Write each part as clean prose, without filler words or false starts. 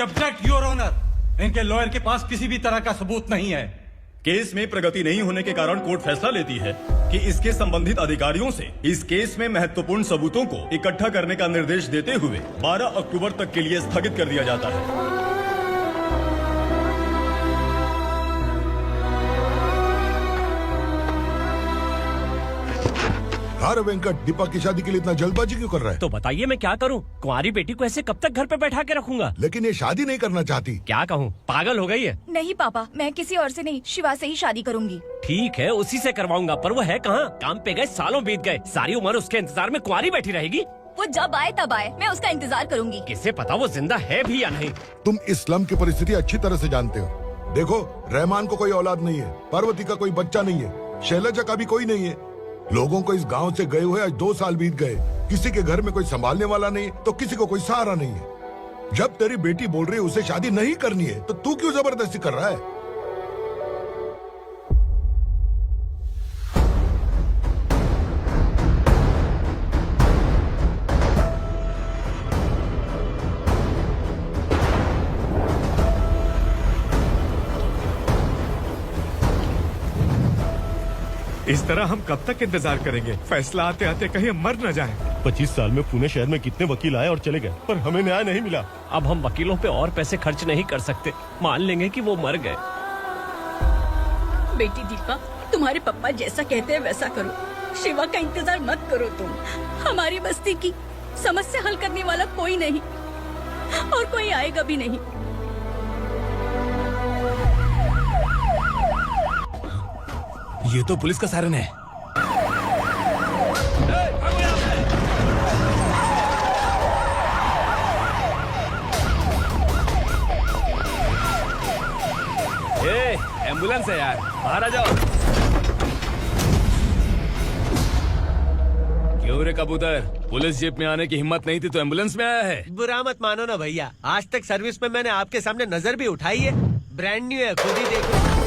Object your honour, इनके lawyer के पास किसी भी तरह का सबूत नहीं है। केस में प्रगति नहीं होने के कारण कोर्ट फैसला लेती है कि इसके संबंधित अधिकारियों से इस केस में महत्वपूर्ण सबूतों को इकट्ठा करने का निर्देश देते हुए 12 अक्टूबर तक के लिए स्थगित कर दिया जाता है। अरे वेंकट, दीपा की शादी के लिए इतना जल्दबाजी क्यों कर रहा है? तो बताइए मैं क्या करूं? कुंवारी बेटी को ऐसे कब तक घर पे बैठा के रखूंगा? लेकिन ये शादी नहीं करना चाहती। क्या कहूं, पागल हो गई है। नहीं पापा, मैं किसी और से नहीं, शिवा से ही शादी करूंगी। ठीक है, उसी से करवाऊंगा, पर वो है कहाँ? काम पे गए, सालों बीत गए, सारी उम्र उसके इंतजार में कुंवारी बैठी रहेगी। वो जब आए तब आए, मैं उसका इंतजार करूंगी। किसे पता वो जिंदा है भी या नहीं। तुम इस स्लम की परिस्थिति अच्छी तरह से जानते हो। देखो, रहमान को कोई औलाद नहीं है, पार्वती का कोई बच्चा नहीं है, शैलजा का भी कोई नहीं है। लोगों को इस गांव से गए हुए आज 2 साल बीत गए। किसी के घर में कोई संभालने वाला नहीं, तो किसी को कोई सहारा नहीं है। जब तेरी बेटी बोल रही है उसे शादी नहीं करनी है, तो तू क्यों जबरदस्ती कर रहा है? इस तरह हम कब तक इंतजार करेंगे? फैसला आते आते कहीं हम मर न जाएं। 25 साल में पुणे शहर में कितने वकील आए और चले गए, पर हमें न्याय नहीं मिला। अब हम वकीलों पे और पैसे खर्च नहीं कर सकते। मान लेंगे कि वो मर गए। बेटी दीपा, तुम्हारे पापा जैसा कहते हैं वैसा करो। शिवा का इंतजार मत करो तुम। हमारी बस्ती की समस्या हल करने वाला कोई नहीं और कोई आएगा भी नहीं। ये तो पुलिस का सायरन है। एम्बुलेंस है यार, बाहर आ जाओ। क्यों रे कबूतर, पुलिस जीप में आने की हिम्मत नहीं थी तो एम्बुलेंस में आया है? बुरा मत मानो ना भैया, आज तक सर्विस में मैंने आपके सामने नजर भी उठाई है। ब्रांड न्यू है, खुद ही देखो।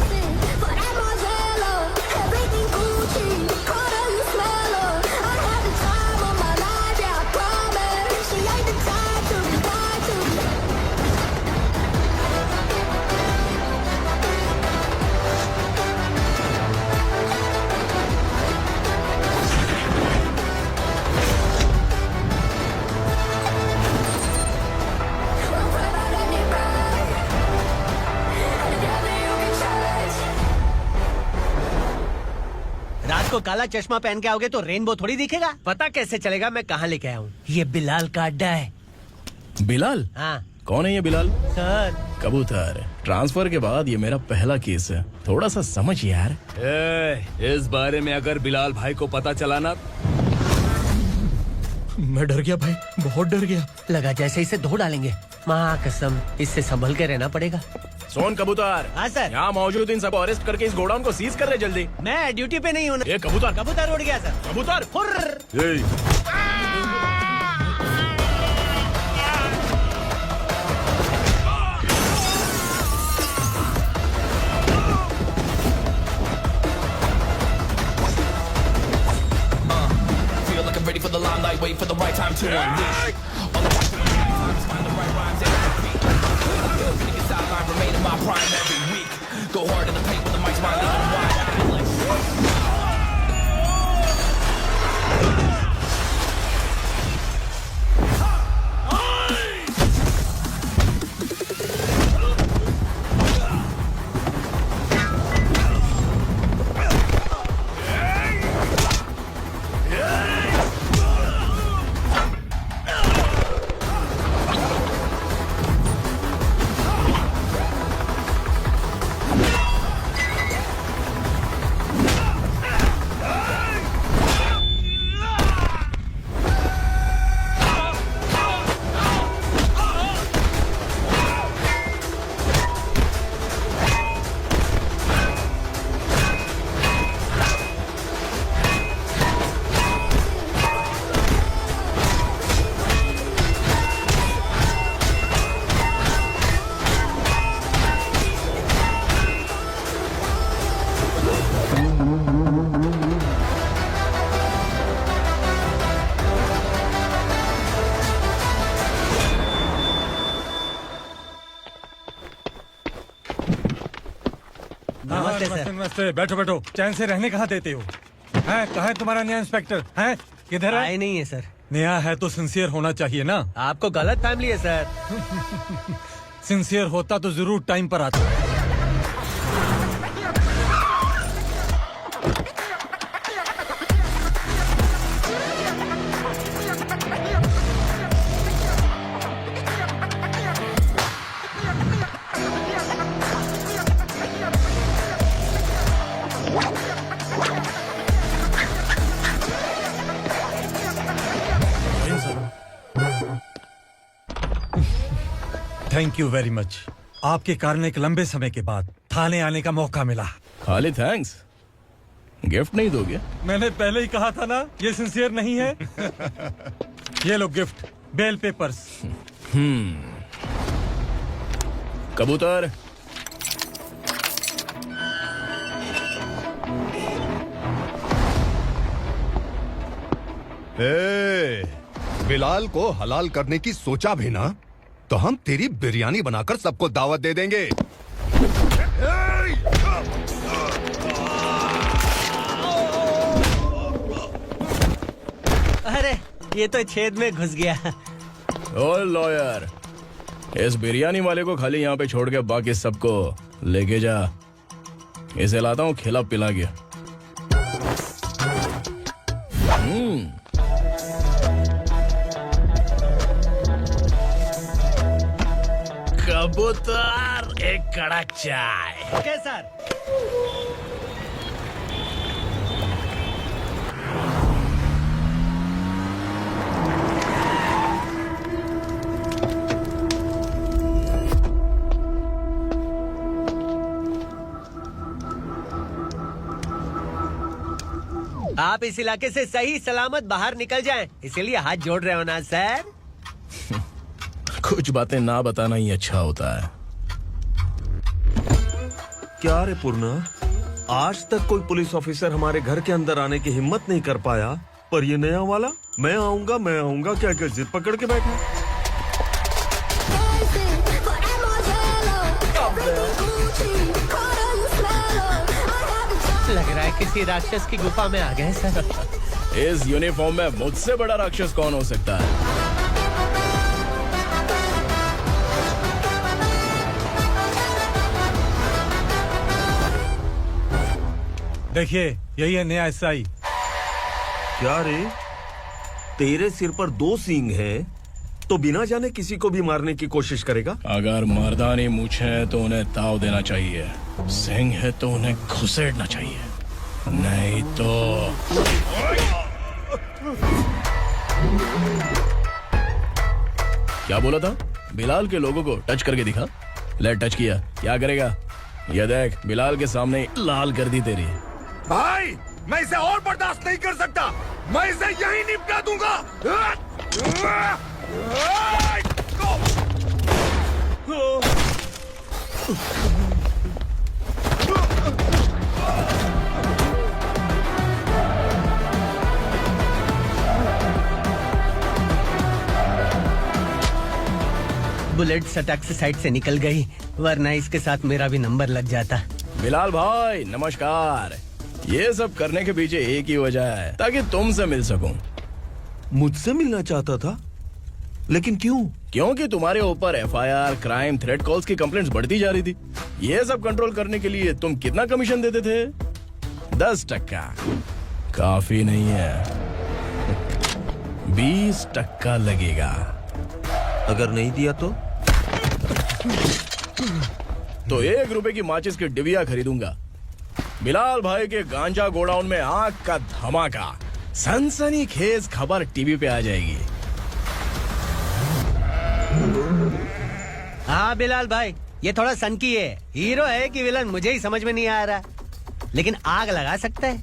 को काला चश्मा पहन के आओगे तो रेनबो थोड़ी दिखेगा। पता कैसे चलेगा मैं कहाँ लेके आया हूँ? ये बिलाल का अड्डा है। बिलाल? हाँ। कौन है ये बिलाल? सर कबूतर, ट्रांसफर के बाद ये मेरा पहला केस है, थोड़ा सा समझ यार। इस बारे में अगर बिलाल भाई को पता चला ना। मैं डर गया भाई, बहुत डर गया। लगा जैसे इसे धो डालेंगे। माँ कसम, इससे संभल के रहना पड़ेगा। सोन कबूतर। हाँ सर। यहाँ मौजूद इन सबको अरेस्ट करके इस गोडाउन को सीज कर रहे जल्दी। मैं ड्यूटी पे नहीं हूँ। ये कबूतर। कबूतर उड़ गया सर। कबूतर। Feel like I'm ready for the limelight, wait for the right time to unleash. All I want to do is find the right rhymes and beat. Feel the sideline, remain in my prime every week. Go hard in the paint with the mic's my leading wide. I feel like नमस्ते sir. नमस्ते। बैठो बैठो, चैन से रहने कहाँ देते हो? हैं कहाँ है तुम्हारा नया इंस्पेक्टर? हैं किधर है? आए नहीं है सर। नया है तो सिंसियर होना चाहिए ना। आपको गलत फैमिली है सर। सिंसियर होता तो जरूर टाइम पर आता। Thank you very much. आपके कारण एक लंबे समय के बाद थाने आने का मौका मिला। खाली थैंक्स, गिफ्ट नहीं दोगे? मैंने पहले ही कहा था ना, ये सिंसियर नहीं है। ये लो गिफ्ट, बेल पेपर्स। कबूतर। बिलाल को हलाल करने की सोचा भी ना, तो हम तेरी बिरयानी बनाकर सबको दावत दे देंगे। अरे ये तो छेद में घुस गया। ओ लॉयर, इस बिरयानी वाले को खाली यहाँ पे छोड़ के बाकी सबको लेके जा। इसे लाता हूँ खिला पिला के। कबूतर, एक कड़क चाय। Okay sir. आप इस इलाके से सही सलामत बाहर निकल जाएं, इसीलिए हाथ जोड़ रहे हो ना सर। कुछ बातें ना बताना ही अच्छा होता है। क्या रे पूर्णा, आज तक कोई पुलिस ऑफिसर हमारे घर के अंदर आने की हिम्मत नहीं कर पाया, पर ये नया वाला मैं आऊंगा क्या क्या जिद पकड़ के बैठा। लग रहा है किसी राक्षस की गुफा में आ गए सर। इस यूनिफॉर्म में मुझसे बड़ा राक्षस कौन हो सकता है? देखिए, यही है नया एसआई। क्या रे, तेरे सिर पर 2 सींग हैं, तो बिना जाने किसी को भी मारने की कोशिश करेगा? अगर मर्दानी मूछें है तो उन्हें ताव देना चाहिए, सिंह है तो उन्हें घुसेड़ना चाहिए, नहीं तो। क्या बोला था? बिलाल के लोगों को टच करके दिखा। ले टच किया, क्या करेगा? ये देख, बिलाल के सामने ही लाल कर दी तेरी। भाई, मैं इसे और बर्दाश्त नहीं कर सकता, मैं इसे यहीं निपटा दूंगा। बुलेट सटक से साइड से निकल गई, वरना इसके साथ मेरा भी नंबर लग जाता। बिलाल भाई नमस्कार। ये सब करने के पीछे एक ही वजह है, ताकि तुमसे मिल सकूं। मुझसे मिलना चाहता था, लेकिन क्यों? क्योंकि तुम्हारे ऊपर एफआईआर, क्राइम, थ्रेट कॉल्स की कंप्लेंट्स बढ़ती जा रही थी। ये सब कंट्रोल करने के लिए तुम कितना कमीशन देते थे? 10%। काफी नहीं है, 20% लगेगा। अगर नहीं दिया तो 1 रुपए की माचिस की डिबिया खरीदूंगा। बिलाल भाई के गांजा गोडाउन में आग का धमाका, सनसनीखेज खबर टीवी पे आ जाएगी। हाँ बिलाल भाई, ये थोड़ा सनकी है, हीरो है कि विलन मुझे ही समझ में नहीं आ रहा, लेकिन आग लगा सकता है।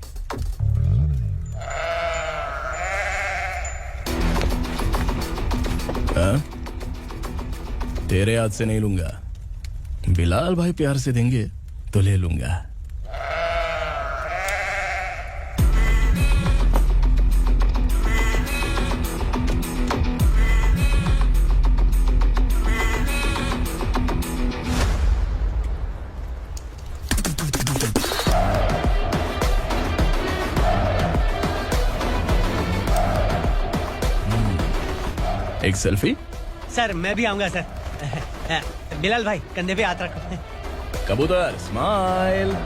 तेरे हाथ से नहीं लूंगा, बिलाल भाई प्यार से देंगे तो ले लूंगा। एक सेल्फी? सर मैं भी आऊंगा सर। बिलाल भाई कंधे पे हाथ रखो। कबूतर स्माइल।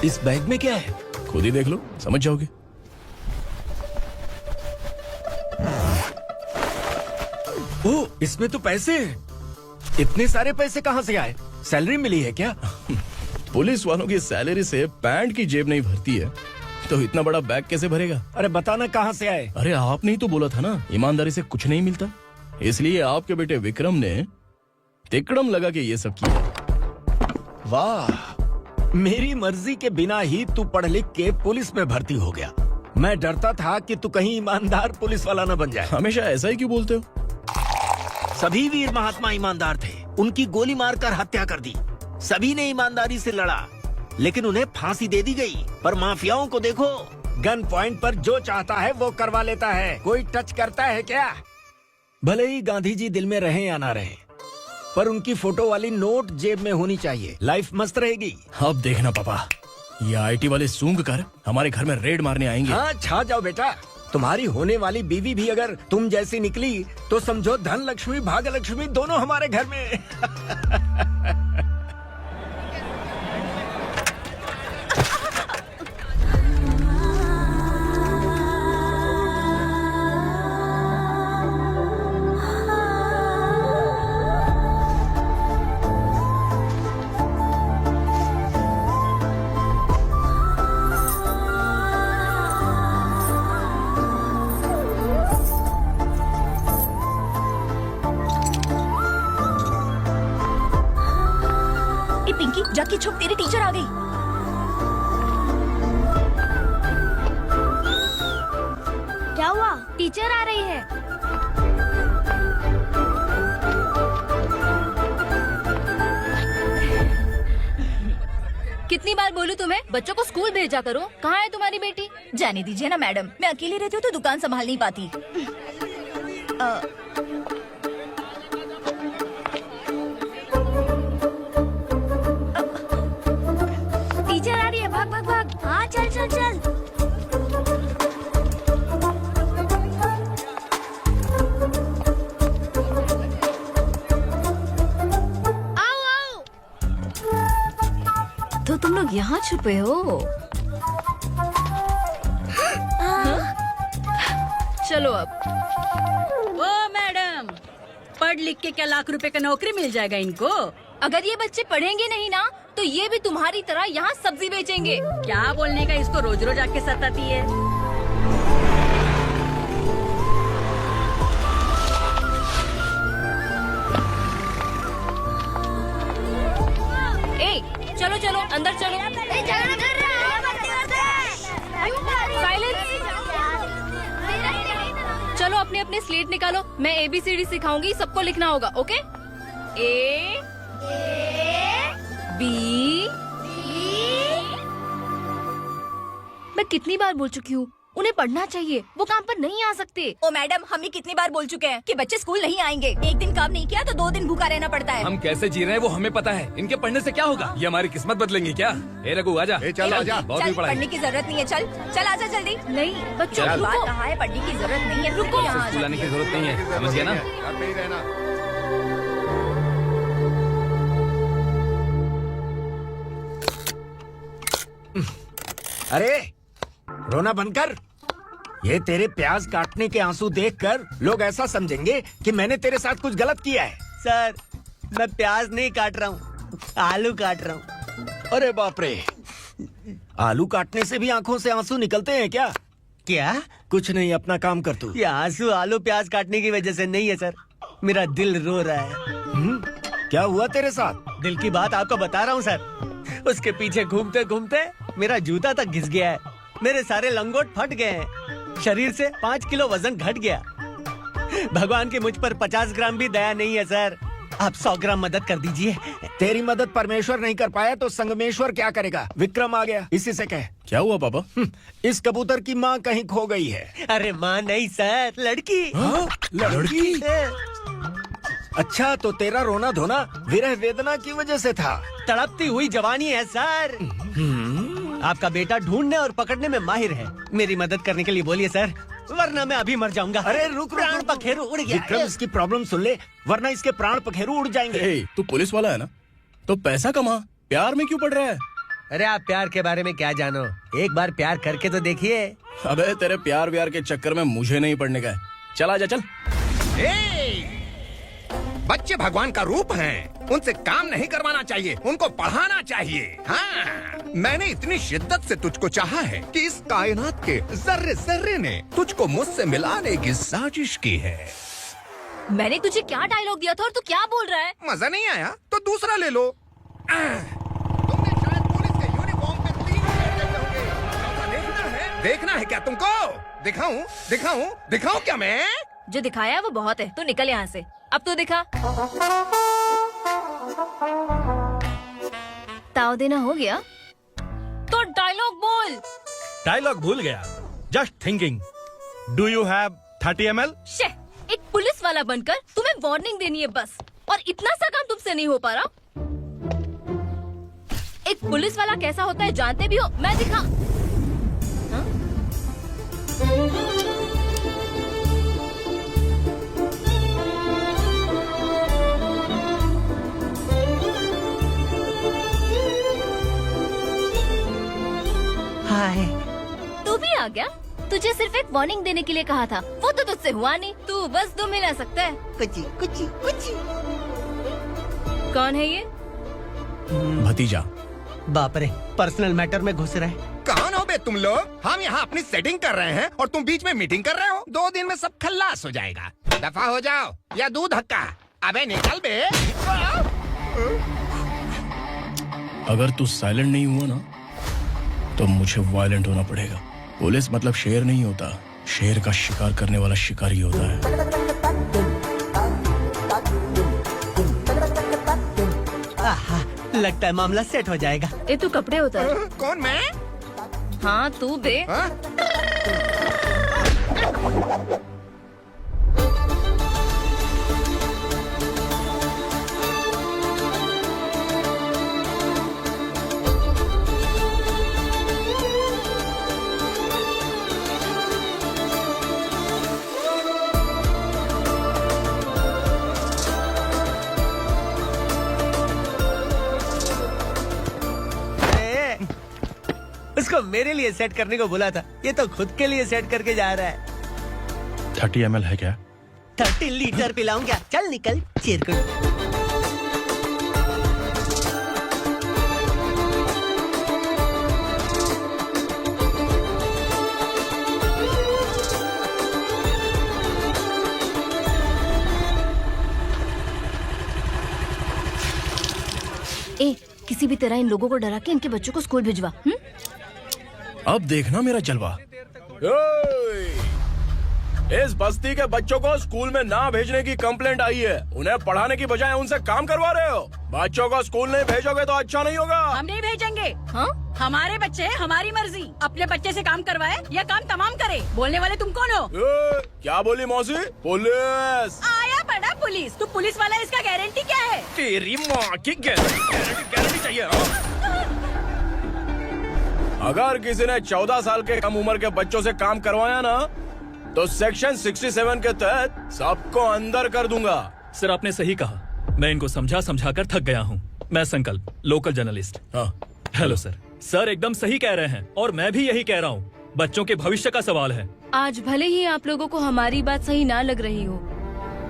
इस बैग में क्या है? खुद ही देख लो, समझ जाओगे। ओ, इसमें तो पैसे हैं। इतने सारे पैसे कहाँ से आए? सैलरी मिली है क्या? पुलिस वालों की सैलरी से पैंट की जेब नहीं भरती है, तो इतना बड़ा बैग कैसे भरेगा? अरे बताना कहाँ से आए? अरे आपने ही तो बोला था ना, ईमानदारी से कुछ नहीं मिलता। इसलिए आपके बेटे विक्रम ने तिकड़म लगा के ये सब किया। वाह, मेरी मर्जी के बिना ही तू पढ़ लिख के पुलिस में भर्ती हो गया। मैं डरता था कि तू कहीं ईमानदार पुलिस वाला न बन जाए। हमेशा ऐसा ही क्यों बोलते हो? सभी वीर महात्मा ईमानदार थे, उनकी गोली मारकर हत्या कर दी। सभी ने ईमानदारी से लड़ा, लेकिन उन्हें फांसी दे दी गई। पर माफियाओं को देखो, गन पॉइंट पर जो चाहता है वो करवा लेता है। कोई टच करता है क्या? भले ही गांधी जी दिल में रहे या ना रहे, पर उनकी फोटो वाली नोट जेब में होनी चाहिए। लाइफ मस्त रहेगी। अब देखना पापा, ये आईटी वाले सूंघ कर हमारे घर में रेड मारने आएंगे। हाँ, छा जाओ बेटा। तुम्हारी होने वाली बीवी भी अगर तुम जैसी निकली तो समझो धन लक्ष्मी भाग्य लक्ष्मी दोनों हमारे घर में। पिंकी, जाके छुप, तेरी टीचर आ गई। क्या हुआ? टीचर आ रही है। कितनी बार बोलूं तुम्हें, बच्चों को स्कूल भेजा करो। कहाँ है तुम्हारी बेटी? जाने दीजिए ना मैडम, मैं अकेली रहती हूँ तो दुकान संभाल नहीं पाती। टीचर आ रही है, भाग भाग भाग। हाँ चल चल चल। आओ आओ। तो तुम लोग यहाँ छुपे हो? चलो अब। ओ मैडम, पढ़ लिख के क्या लाख रुपए का नौकरी मिल जाएगा इनको? अगर ये बच्चे पढ़ेंगे नहीं ना तो ये भी तुम्हारी तरह यहाँ सब्जी बेचेंगे। क्या बोलने का, इसको रोज रोज आके सताती है। ए, चलो चलो अंदर चलो। चलो अपने अपने स्लेट निकालो, मैं ABCD सिखाऊंगी, सबको लिखना होगा। ओके? A B। मैं कितनी बार बोल चुकी हूँ, उन्हें पढ़ना चाहिए, वो काम पर नहीं आ सकते। ओ मैडम, हम भी कितनी बार बोल चुके हैं कि बच्चे स्कूल नहीं आएंगे। एक दिन काम नहीं किया तो 2 दिन भूखा रहना पड़ता है। हम कैसे जी रहे हैं वो हमें पता है, इनके पढ़ने से क्या होगा? ये हमारी किस्मत बदलेंगे क्या? ए रघु आजा। चल आजा। बहुत भी पढ़ाई। पढ़ने की जरूरत नहीं है, चल चल आजा जल्दी। नहीं बच्चों की बात कहाँ है, पढ़ने की जरूरत नहीं है। रुको, यहाँ स्कूल आने की जरूरत नहीं है, समझ गया ना? घर पे ही रहना। अरे रोना बंद कर। ये तेरे प्याज काटने के आंसू देखकर लोग ऐसा समझेंगे कि मैंने तेरे साथ कुछ गलत किया है। सर मैं प्याज नहीं काट रहा हूँ, आलू काट रहा हूँ। अरे बाप रे, आलू काटने से भी आंखों से आंसू निकलते हैं क्या? क्या? कुछ नहीं, अपना काम कर तू। ये आंसू आलू प्याज काटने की वजह से नहीं है सर, मेरा दिल रो रहा है। क्या हुआ तेरे साथ? दिल की बात आपको बता रहा हूँ सर। उसके पीछे घूमते घूमते मेरा जूता तक घिस गया है, मेरे सारे लंगोट फट गए हैं, शरीर से 5 किलो वजन घट गया। भगवान की मुझ पर 50 ग्राम भी दया नहीं है सर, आप 100 ग्राम मदद कर दीजिए। तेरी मदद परमेश्वर नहीं कर पाया तो संगमेश्वर क्या करेगा? विक्रम आ गया, इसी से कह। क्या हुआ पापा? इस कबूतर की माँ कहीं खो गई है। अरे माँ नहीं सर, लड़की। लड़की? अच्छा, तो तेरा रोना धोना विरह वेदना की वजह से था। तड़पती हुई जवानी है सर। आपका बेटा ढूंढने और पकड़ने में माहिर है। मेरी मदद करने के लिए बोलिए सर, वरना मैं अभी मर जाऊंगा। अरे रुक, प्राण पखेरु उड़ गया। विक्रम, इसकी प्रॉब्लम सुन ले, वरना इसके प्राण पखेरु उड़ जाएंगे। तू पुलिस वाला है ना, तो पैसा कमा, प्यार में क्यों पड़ रहा है? अरे आप प्यार के बारे में क्या जानो, एक बार प्यार करके तो देखिए। अबे तेरे प्यार व्यार के चक्कर में मुझे नहीं पड़ने का है। चल आजा चल। बच्चे भगवान का रूप हैं, उनसे काम नहीं करवाना चाहिए, उनको पढ़ाना चाहिए। हाँ, मैंने इतनी शिद्दत से तुझको चाहा है कि इस कायनात के जर्रे जर्रे ने तुझको मुझसे मिलाने की साजिश की है। मैंने तुझे क्या डायलॉग दिया था और तू क्या बोल रहा है? मजा नहीं आया तो दूसरा ले लो। तुमने शायद पुलिस के यूनिफॉर्म पे 3 शेर देखे होंगे। देखना है क्या तुमको? दिखाऊं दिखाऊं दिखाऊं क्या मैं? जो दिखाया है वो बहुत है, तू निकल यहाँ से। अब तो दिखा। ताव देना हो गया तो डायलॉग बोल। डायलॉग भूल गया। Just thinking, do you have 30 ml? एक पुलिस वाला बनकर तुम्हें वार्निंग देनी है बस, और इतना सा काम तुमसे नहीं हो पा रहा। एक पुलिस वाला कैसा होता है जानते भी हो? मैं दिखा। हाँ? हाय, तू भी आ गया? तुझे सिर्फ एक वार्निंग देने के लिए कहा था, वो तो तुझसे हुआ नहीं। तू बस 2 मिला सकता है। कुची कुची कुची। कौन है ये? भतीजा। बाप रे, पर्सनल मैटर में घुस रहे। कौन हो बे तुम लोग? हम यहाँ अपनी सेटिंग कर रहे हैं और तुम बीच में मीटिंग कर रहे हो। 2 दिन में सब खल्लास हो जाएगा। दफा हो जाओ या दूध हक्का। अबे निकल बे। अगर तू साइलेंट नहीं हुआ ना तो मुझे वायलेंट होना पड़ेगा। पुलिस मतलब शेर नहीं होता, शेर का शिकार करने वाला शिकारी होता है। आहा, लगता है मामला सेट हो जाएगा। ये तू कपड़े उतार। कौन मैं? हाँ तू बे। उसको मेरे लिए सेट करने को बोला था, ये तो खुद के लिए सेट करके जा रहा है। 30 ml है क्या? 30 लीटर पिलाऊं क्या? चल निकल चिरकुट। किसी भी तरह इन लोगों को डरा के इनके बच्चों को स्कूल भिजवा। अब देखना मेरा जलवा। इस बस्ती के बच्चों को स्कूल में ना भेजने की कंप्लेंट आई है। उन्हें पढ़ाने की बजाय उनसे काम करवा रहे हो। बच्चों को स्कूल नहीं भेजोगे तो अच्छा नहीं होगा। हम नहीं भेजेंगे। हाँ? हमारे बच्चे हमारी मर्जी। अपने बच्चे से काम करवाए या काम तमाम करे। बोलने वाले तुम कौन हो? क्या बोली मौसी? पुलिस आया बड़ा पुलिस। तू पुलिस वाला, इसका गारंटी क्या है? तेरी माँ की गारंटी चाहिए। अगर किसी ने 14 साल के कम उम्र के बच्चों से काम करवाया ना तो सेक्शन 67 के तहत सबको अंदर कर दूंगा। सर आपने सही कहा। मैं इनको समझा कर थक गया हूँ। मैं संकल्प, local journalist. Hello sir. Sir एकदम सही कह रहे हैं और मैं भी यही कह रहा हूँ। बच्चों के भविष्य का सवाल है। आज भले ही आप लोगों को हमारी बात सही ना लग रही हो,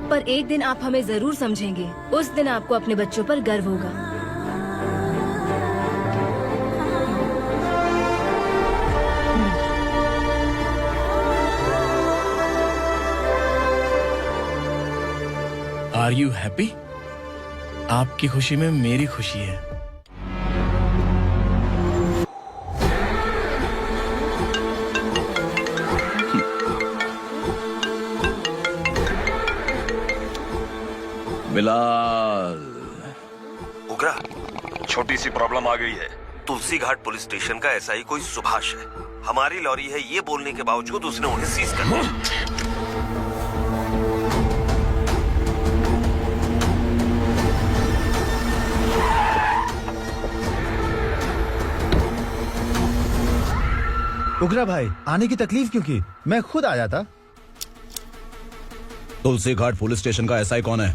पर एक दिन आप हमें जरूर समझेंगे। उस दिन आपको अपने बच्चों पर गर्व होगा। Are you happy? आपकी खुशी में मेरी खुशी है। बिलाल, उगरा, छोटी सी प्रॉब्लम आ गई है। तुलसी घाट पुलिस स्टेशन का एसआई कोई सुभाष है। हमारी लॉरी है ये बोलने के बावजूद उसने उन्हें सीज कर दिया। उगरा भाई आने की तकलीफ क्यों की? मैं खुद आ जाता। तुलसी घाट पुलिस स्टेशन का एसआई कौन है?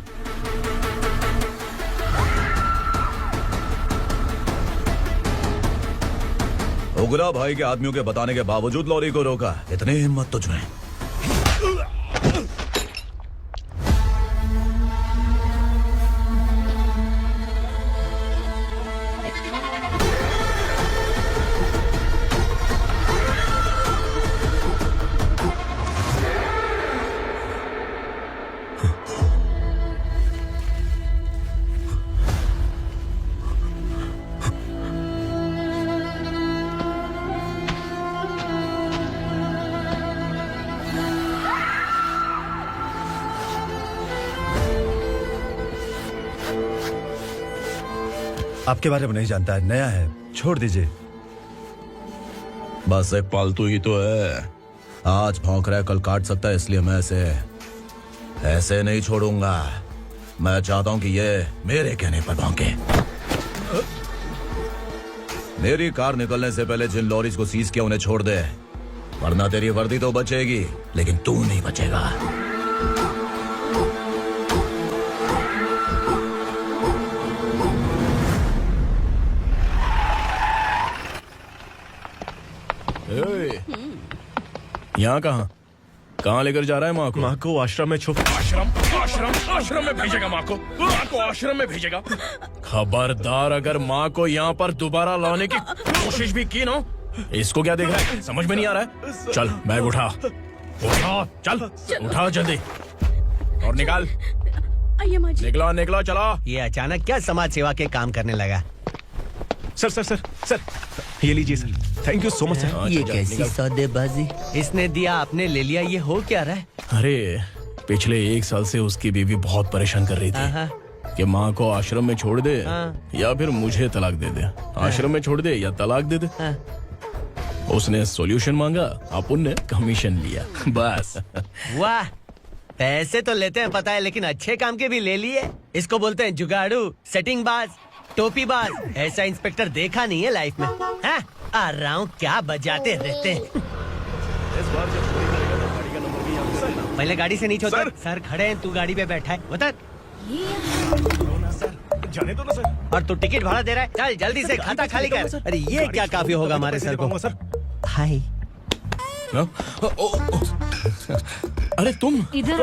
उगरा भाई के आदमियों के बताने के बावजूद लॉरी को रोका। इतनी हिम्मत तुझमें? आपके बारे में नहीं जानता है, नया है, छोड़ दीजिए। बस एक पालतू ही तो है। आज भौंक रहा है, कल काट सकता है, इसलिए मैं ऐसे नहीं छोड़ूंगा। मैं चाहता हूं कि ये मेरे कहने पर भौंके। मेरी कार निकलने से पहले जिन लॉरीज को सीज किया उन्हें छोड़ दे, वरना तेरी वर्दी तो बचेगी लेकिन तू नहीं बचेगा। यहाँ कहाँ लेकर जा रहा है माँ को? माँ को आश्रम में छुप। आश्रम में भेजेगा माँ को आश्रम में भेजेगा। खबरदार अगर माँ को यहाँ पर दोबारा लाने की कोशिश भी की ना, इसको क्या देख रहा है? समझ में नहीं आ रहा है? चल बैग उठा, चल उठा जल्दी और निकाल। आइए माँ जी। निकला चला। ये अचानक क्या समाज सेवा के काम करने लगा? सर ये लीजिए sir. Thank you so much sir. ये कैसी सौदेबाजी? इसने दिया आपने ले लिया, ये हो क्या रहा है? अरे पिछले 1 साल से उसकी बीवी बहुत परेशान कर रही थी कि माँ को आश्रम में छोड़ दे या फिर मुझे तलाक दे दे। आश्रम में छोड़ दे या तलाक दे दे। उसने सॉल्यूशन मांगा, अपन ने कमीशन लिया, बस। वाह, पैसे तो लेते हैं पता है, लेकिन अच्छे काम के भी ले लिए। इसको बोलते हैं जुगाड़ू, सेटिंग बाज, टोपी बाज। ऐसा इंस्पेक्टर देखा नहीं है लाइफ में। हाँ? आ रहा हूँ, क्या बजाते रहते हैं। पहले गाड़ी से नीचे उतर। सर खड़े हैं, तू गाड़ी पे बैठा है, उतर। जाने दो ना सर। और तू टिकट भाड़ा दे रहा है? चल जल्दी से खाता खाली कर। अरे ये क्या काफी होगा हमारे सर को। हाय। अरे तुम इधर।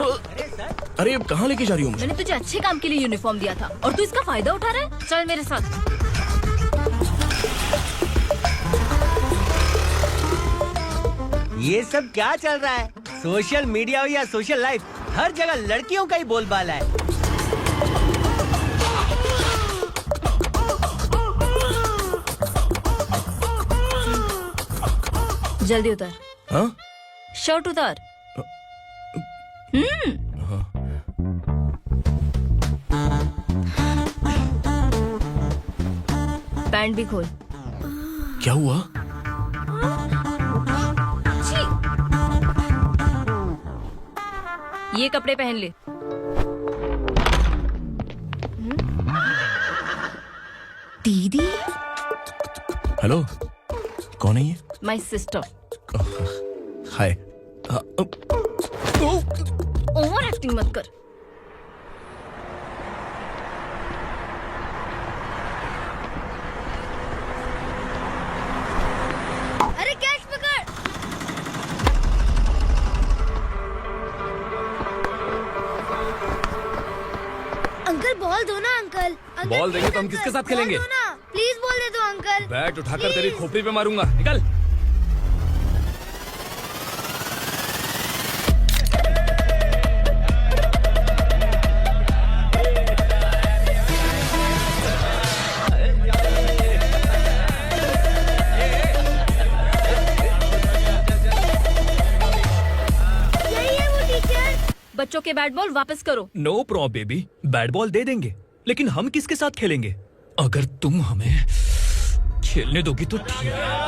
अरे कहाँ लेके जा रही हो मुझे? मैंने तुझे अच्छे काम के लिए यूनिफॉर्म दिया था और तू इसका फायदा उठा रहा है। चल मेरे साथ। ये सब क्या चल रहा है? सोशल मीडिया हो या सोशल लाइफ, हर जगह लड़कियों का ही बोलबाला है। जल्दी उतर। हाँ? शर्ट उतार। पैंट भी खोल। क्या हुआ? ये कपड़े पहन ले। दीदी। हेलो, कौन है ये? My sister. Hi. Over acting मत कर। अरे कैच पकड़। अंकल बॉल दो ना अंकल। बॉल देंगे तो हम किसके साथ खेलेंगे? प्लीज बॉल दे दो अंकल। बैट उठाकर तेरी खोपड़ी पे मारूंगा, निकल। बच्चों के बैट बॉल वापस करो। No problem baby, bat ball दे देंगे, लेकिन हम किसके साथ खेलेंगे? अगर तुम हमें खेलने दोगी तो ठीक है।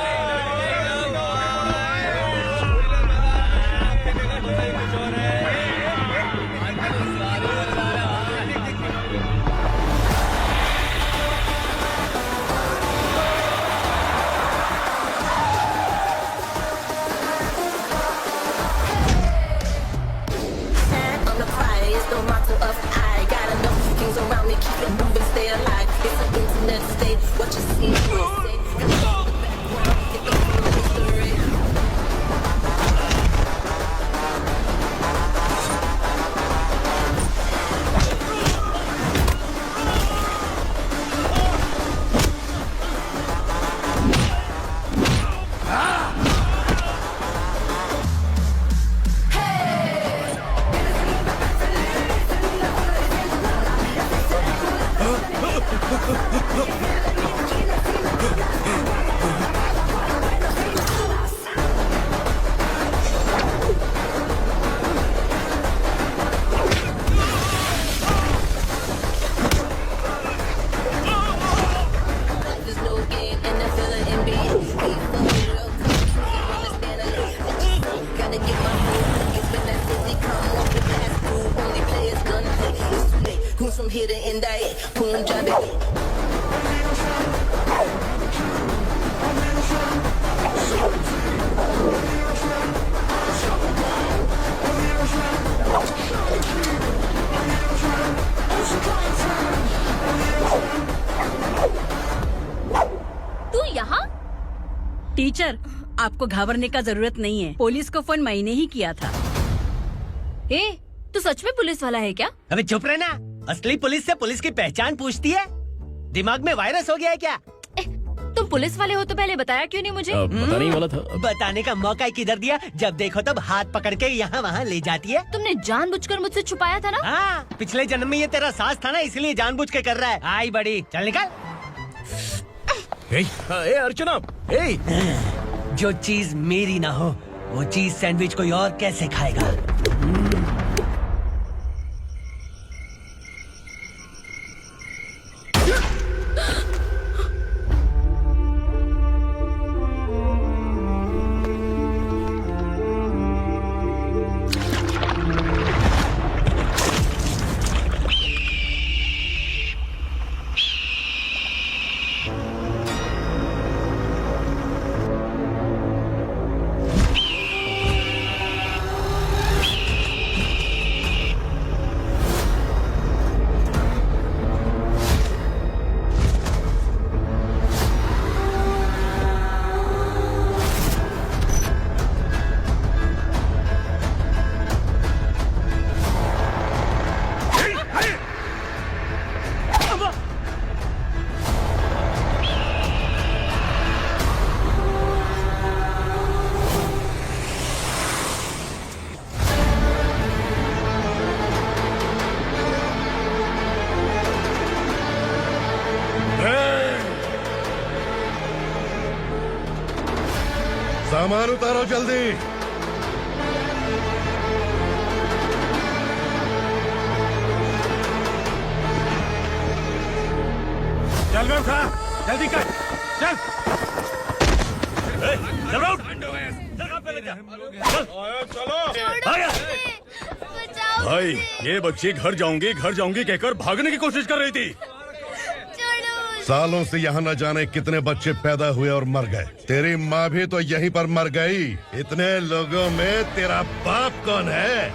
टीचर, आपको घबराने का जरूरत नहीं है। पुलिस को फोन मैंने ही किया था। ए, तू सच में पुलिस वाला है क्या? अबे चुप रहना। असली पुलिस से पुलिस की पहचान पूछती है? दिमाग में वायरस हो गया है क्या? तुम पुलिस वाले हो तो पहले बताया क्यों नहीं मुझे? बताने ही वाला था। बताने का मौका किधर दिया? जब देखो तब हाथ पकड़ के यहाँ वहाँ ले जाती है। तुमने जानबूझकर मुझसे छुपाया था ना? हाँ, पिछले जन्म में ये तेरा सास था ना, इसलिए जानबूझ के कर रहा है। आई बड़ी, चल निकल। अर्चना, जो चीज मेरी ना हो वो चीज सैंडविच कोई और कैसे खाएगा? सामान उतारो जल्दी। चल बे उठा, जल्दी कर, चल। भाई, ये बच्ची घर जाऊंगी कहकर भागने की कोशिश कर रही थी। सालों से यहाँ न जाने कितने बच्चे पैदा हुए और मर गए। तेरी माँ भी तो यहीं पर मर गई। इतने लोगों में तेरा बाप कौन है?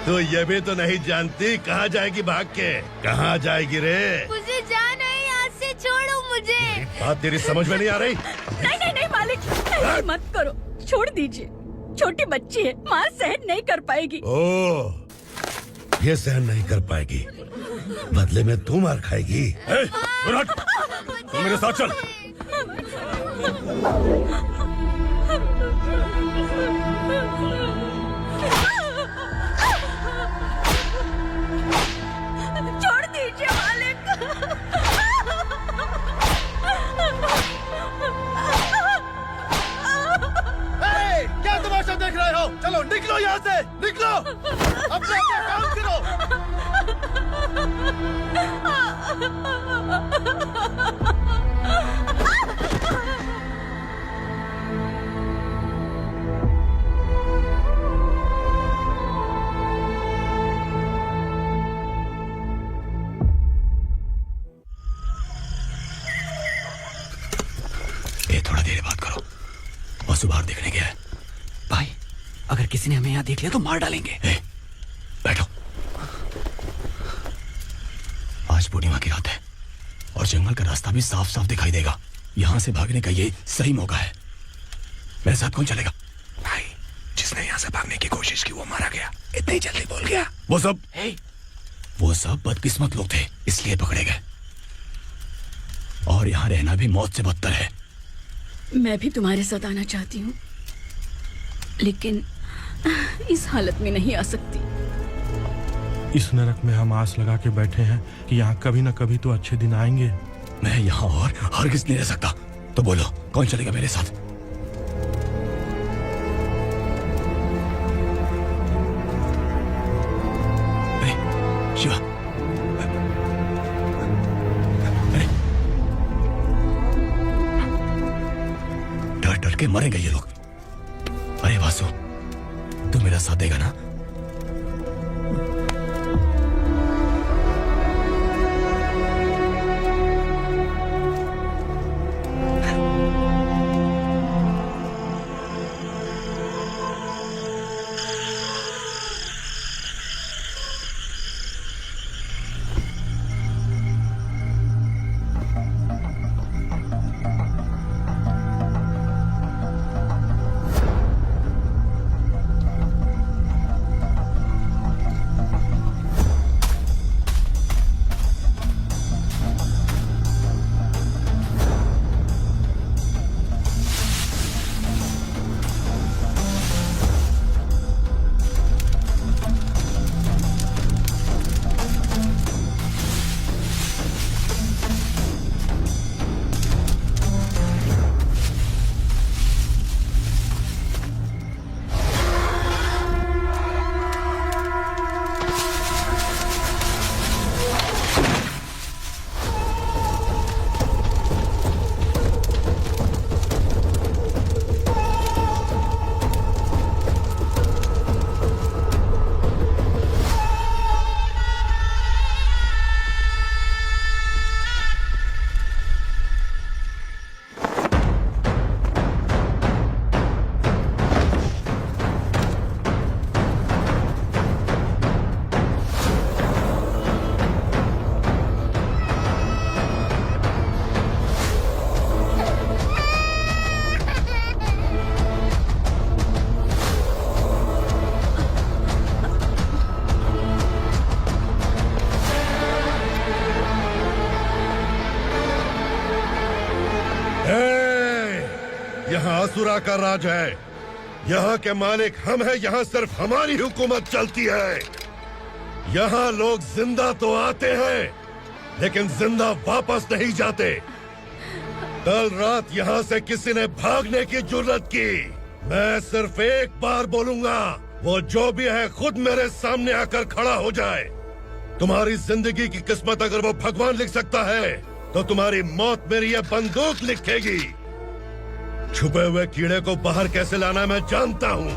तो ये भी तो नहीं जानती कहाँ जाएगी भाग के? कहाँ जाएगी रे? मुझे जाना है, यहाँ से छोड़ो मुझे। बात तेरी समझ में नहीं आ रही? नहीं मालिक, ऐसे मत करो, छोड़ दीजिए। छोटी बच्ची है, माँ सहन नहीं कर पाएगी। ओह, ये सहन नहीं कर पाएगी, बदले में तू मार खाएगी। तू मेरे साथ चल। छोड़ दीजिए मालिक। क्या तमाशा देख रहे हो? चलो निकलो यहाँ से, निकलो। अपना काम करो। ने हमें यहाँ देख लिया तो मार डालेंगे। बैठो। आज पूर्णिमा की रात है और जंगल का रास्ता भी साफ साफ दिखाई देगा। यहाँ से भागने का ये सही मौका है। मेरे साथ कौन चलेगा? भाई, जिसने यहाँ से भागने की कोशिश की वो मारा गया। इतनी जल्दी बोल गया। वो सब बदकिस्मत लोग थे, इसलिए पकड़े गए। और यहाँ रहना भी मौत से बदतर है। मैं भी तुम्हारे साथ आना चाहती हूँ, लेकिन इस हालत में नहीं आ सकती। इस नरक में हम आस लगा के बैठे हैं कि यहाँ कभी न कभी तो अच्छे दिन आएंगे। मैं यहाँ और हरगिज़ नहीं रह सकता। तो बोलो, कौन चलेगा मेरे साथ? शिवा, डर डर के मरेंगे ये लोग। अरे वासु, तू मेरा साथ देगा ना? यहाँ असुरा का राज है। यहाँ के मालिक हम हैं। यहाँ सिर्फ हमारी हुकूमत चलती है। यहाँ लोग जिंदा तो आते हैं, लेकिन जिंदा वापस नहीं जाते। कल रात यहाँ से किसी ने भागने की जुर्रत की, मैं सिर्फ एक बार बोलूंगा, वो जो भी है खुद मेरे सामने आकर खड़ा हो जाए। तुम्हारी जिंदगी की किस्मत अगर वो भगवान लिख सकता है, तो तुम्हारी मौत मेरी ये बंदूक लिखेगी। छुपे हुए कीड़े को बाहर कैसे लाना मैं जानता हूँ।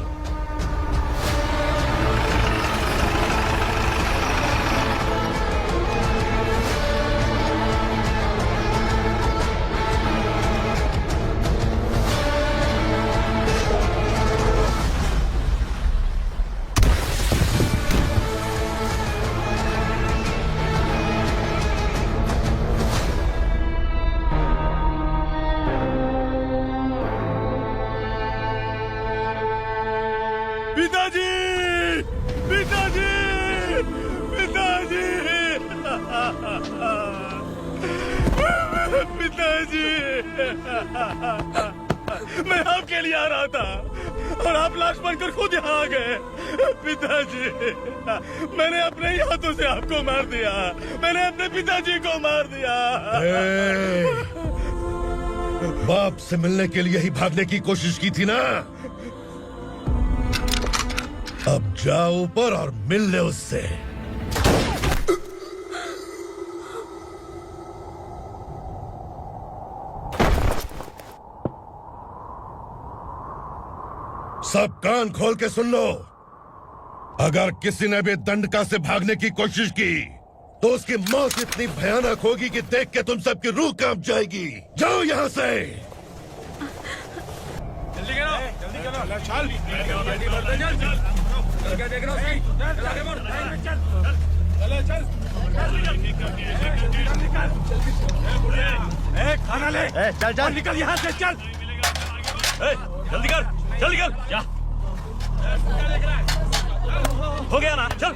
मैं आपके लिए आ रहा था और आप लाश बनकर खुद यहाँ आ गए। पिताजी, मैंने अपने ही हाथों से आपको मार दिया। मैंने अपने पिताजी को मार दिया। बाप से मिलने के लिए ही भागने की कोशिश की थी ना? अब जाओ ऊपर और मिल ले उससे। सब कान खोल के सुन लो। अगर किसी ने भी दंडका से भागने की कोशिश की, तो उसकी मौत इतनी भयानक होगी कि देख के तुम सबकी रूह कांप जाएगी। जाओ यहाँ से। जल्दी करो, जल्दी खाना ले। चल चल निकल यहाँ से, चल। जल्दी कर, जल्दी कर। क्या हो गया ना? चल।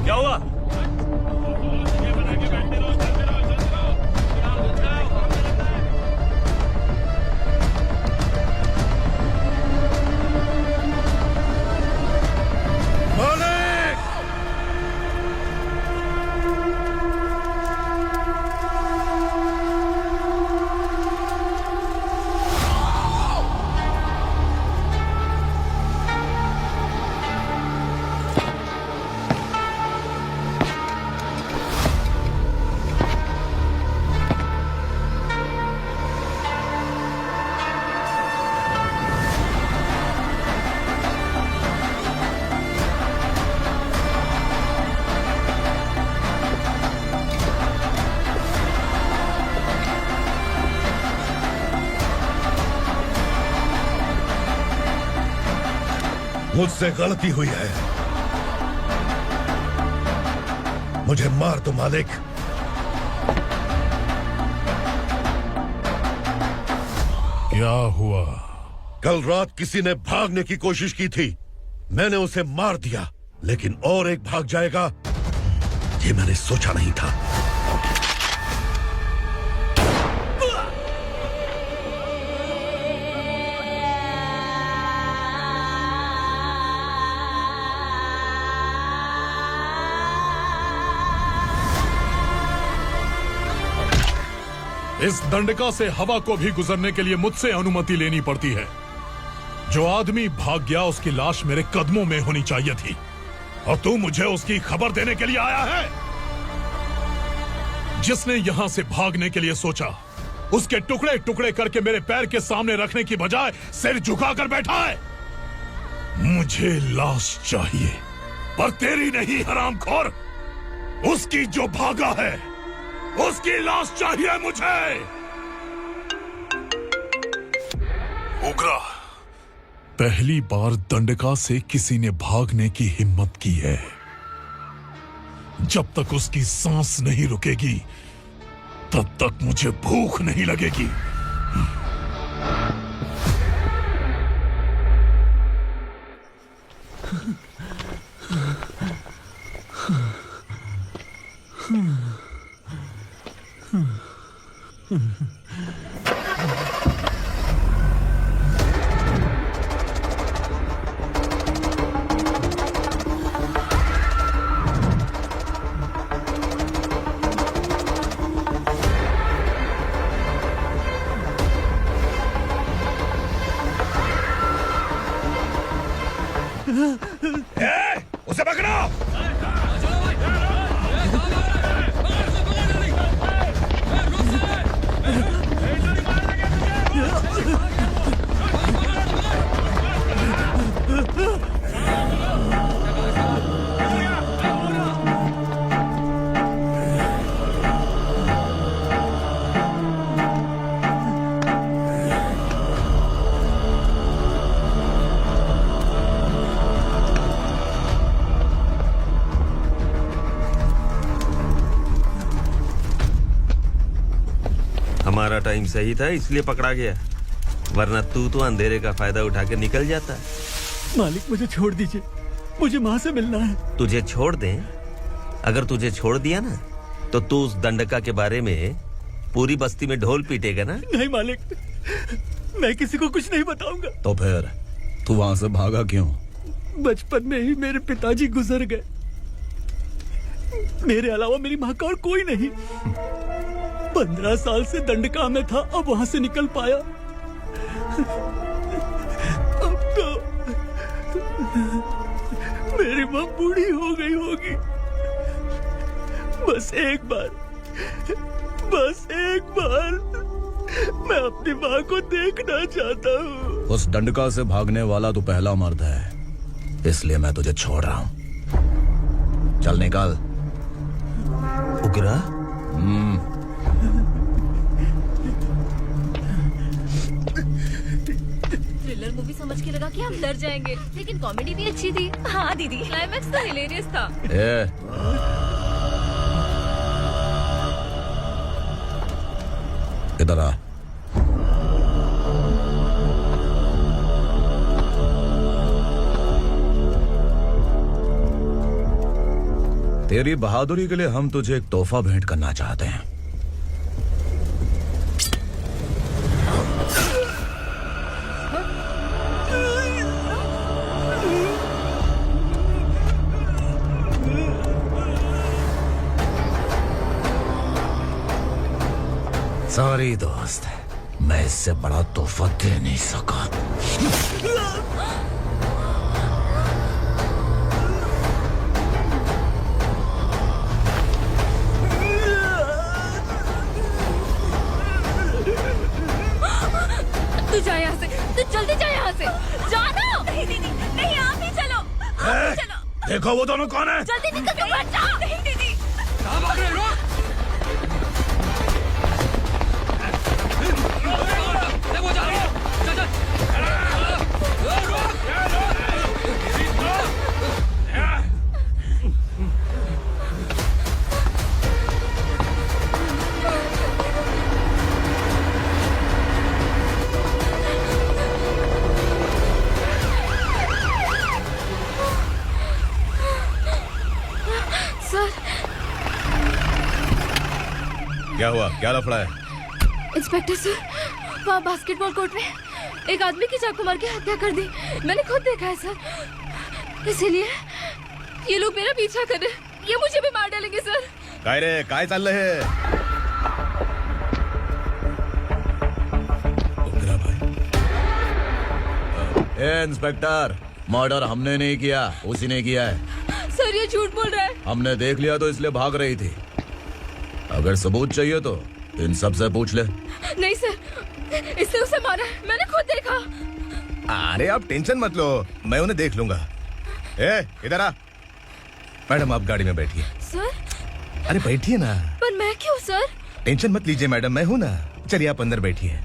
क्या हुआ? मुझसे गलती हुई है, मुझे मार दो मालिक। क्या हुआ? कल रात किसी ने भागने की कोशिश की थी, मैंने उसे मार दिया, लेकिन और एक भाग जाएगा ये मैंने सोचा नहीं था। इस दंडका से हवा को भी गुजरने के लिए मुझसे अनुमति लेनी पड़ती है। जो आदमी भाग गया उसकी लाश मेरे कदमों में होनी चाहिए थी, और तू मुझे उसकी खबर देने के लिए आया है। जिसने यहां से भागने के लिए सोचा, उसके टुकड़े टुकड़े करके मेरे पैर के सामने रखने की बजाय सिर झुकाकर बैठा है। मुझे लाश चाहिए, पर तेरी नहीं हरामखोर, उसकी जो भागा है उसकी लाश चाहिए मुझे। उग्रा, पहली बार दंडका से किसी ने भागने की हिम्मत की है। जब तक उसकी सांस नहीं रुकेगी तब तक मुझे भूख नहीं लगेगी। उसे पकड़ो। हमारा टाइम सही था इसलिए पकड़ा गया, वरना तू तो अंधेरे का फायदा उठा के निकल जाता। मालिक मुझे छोड़ दीजिए, मुझे माँ से मिलना है। तुझे छोड़ दें? अगर तुझे छोड़ दिया ना तो तू उस दंडका के बारे में पूरी बस्ती में ढोल पीटेगा ना। नहीं मालिक, मैं किसी को कुछ नहीं बताऊंगा। तो फिर तू वहां से भागा क्यों? बचपन में ही मेरे पिताजी गुजर गए, मेरे अलावा मेरी माँ का और कोई नहीं। 15 साल से दंडका में था, अब वहां से निकल पाया। अब तो मेरी माँ बूढ़ी हो गई होगी। बस एक बार मैं अपनी माँ को देखना चाहता हूँ। उस दंडका से भागने वाला तू पहला मर्द है, इसलिए मैं तुझे छोड़ रहा हूँ। चल निकल। उग्रा? थ्रिलर मूवी समझ के लगा कि हम डर जाएंगे, लेकिन कॉमेडी भी अच्छी थी। हाँ दीदी, क्लाइमैक्स तो हिलेरियस था। इधर आ। तेरी बहादुरी के लिए हम तुझे एक तोहफा भेंट करना चाहते हैं। सॉरी दोस्त, मैं इससे बड़ा तोहफा दे नहीं सका। तू जा यहाँ से, तू जल्दी जा यहाँ से। जाना। नहीं दीदी, नहीं आप ही चलो, आप ही चलो। देखो वो दोनों कौन है? जल्दी निकल के मत जाओ। नहीं दीदी। कहाँ भाग रहे हो? क्या हुआ? क्या लफड़ा है? इंस्पेक्टर सर, वहाँ बास्केटबॉल कोर्ट में एक आदमी की चाकू मार के हत्या कर दी। मैंने खुद देखा है सर, इसीलिए ये लोग मेरा पीछा कर रहे हैं। ये मुझे भी मार डालेंगे सर। काय रे, काय चाललंय हे? ए इंस्पेक्टर, मर्डर हमने नहीं किया, उसी ने किया है। सर ये झूठ बोल रहा है। हमने देख लिया तो इसलिए भाग रही थी। अगर सबूत चाहिए तो इन सब से पूछ ले। नहीं सर, इसने उसे मारा है, मैंने खुद देखा। अरे आप टेंशन मत लो, मैं उन्हें देख लूंगा। ए, इधर आ। मैडम आप गाड़ी में बैठिए। सर? अरे बैठिए ना। पर मैं क्यों सर? टेंशन मत लीजिए मैडम, मैं हूँ ना। चलिए आप अंदर बैठिए।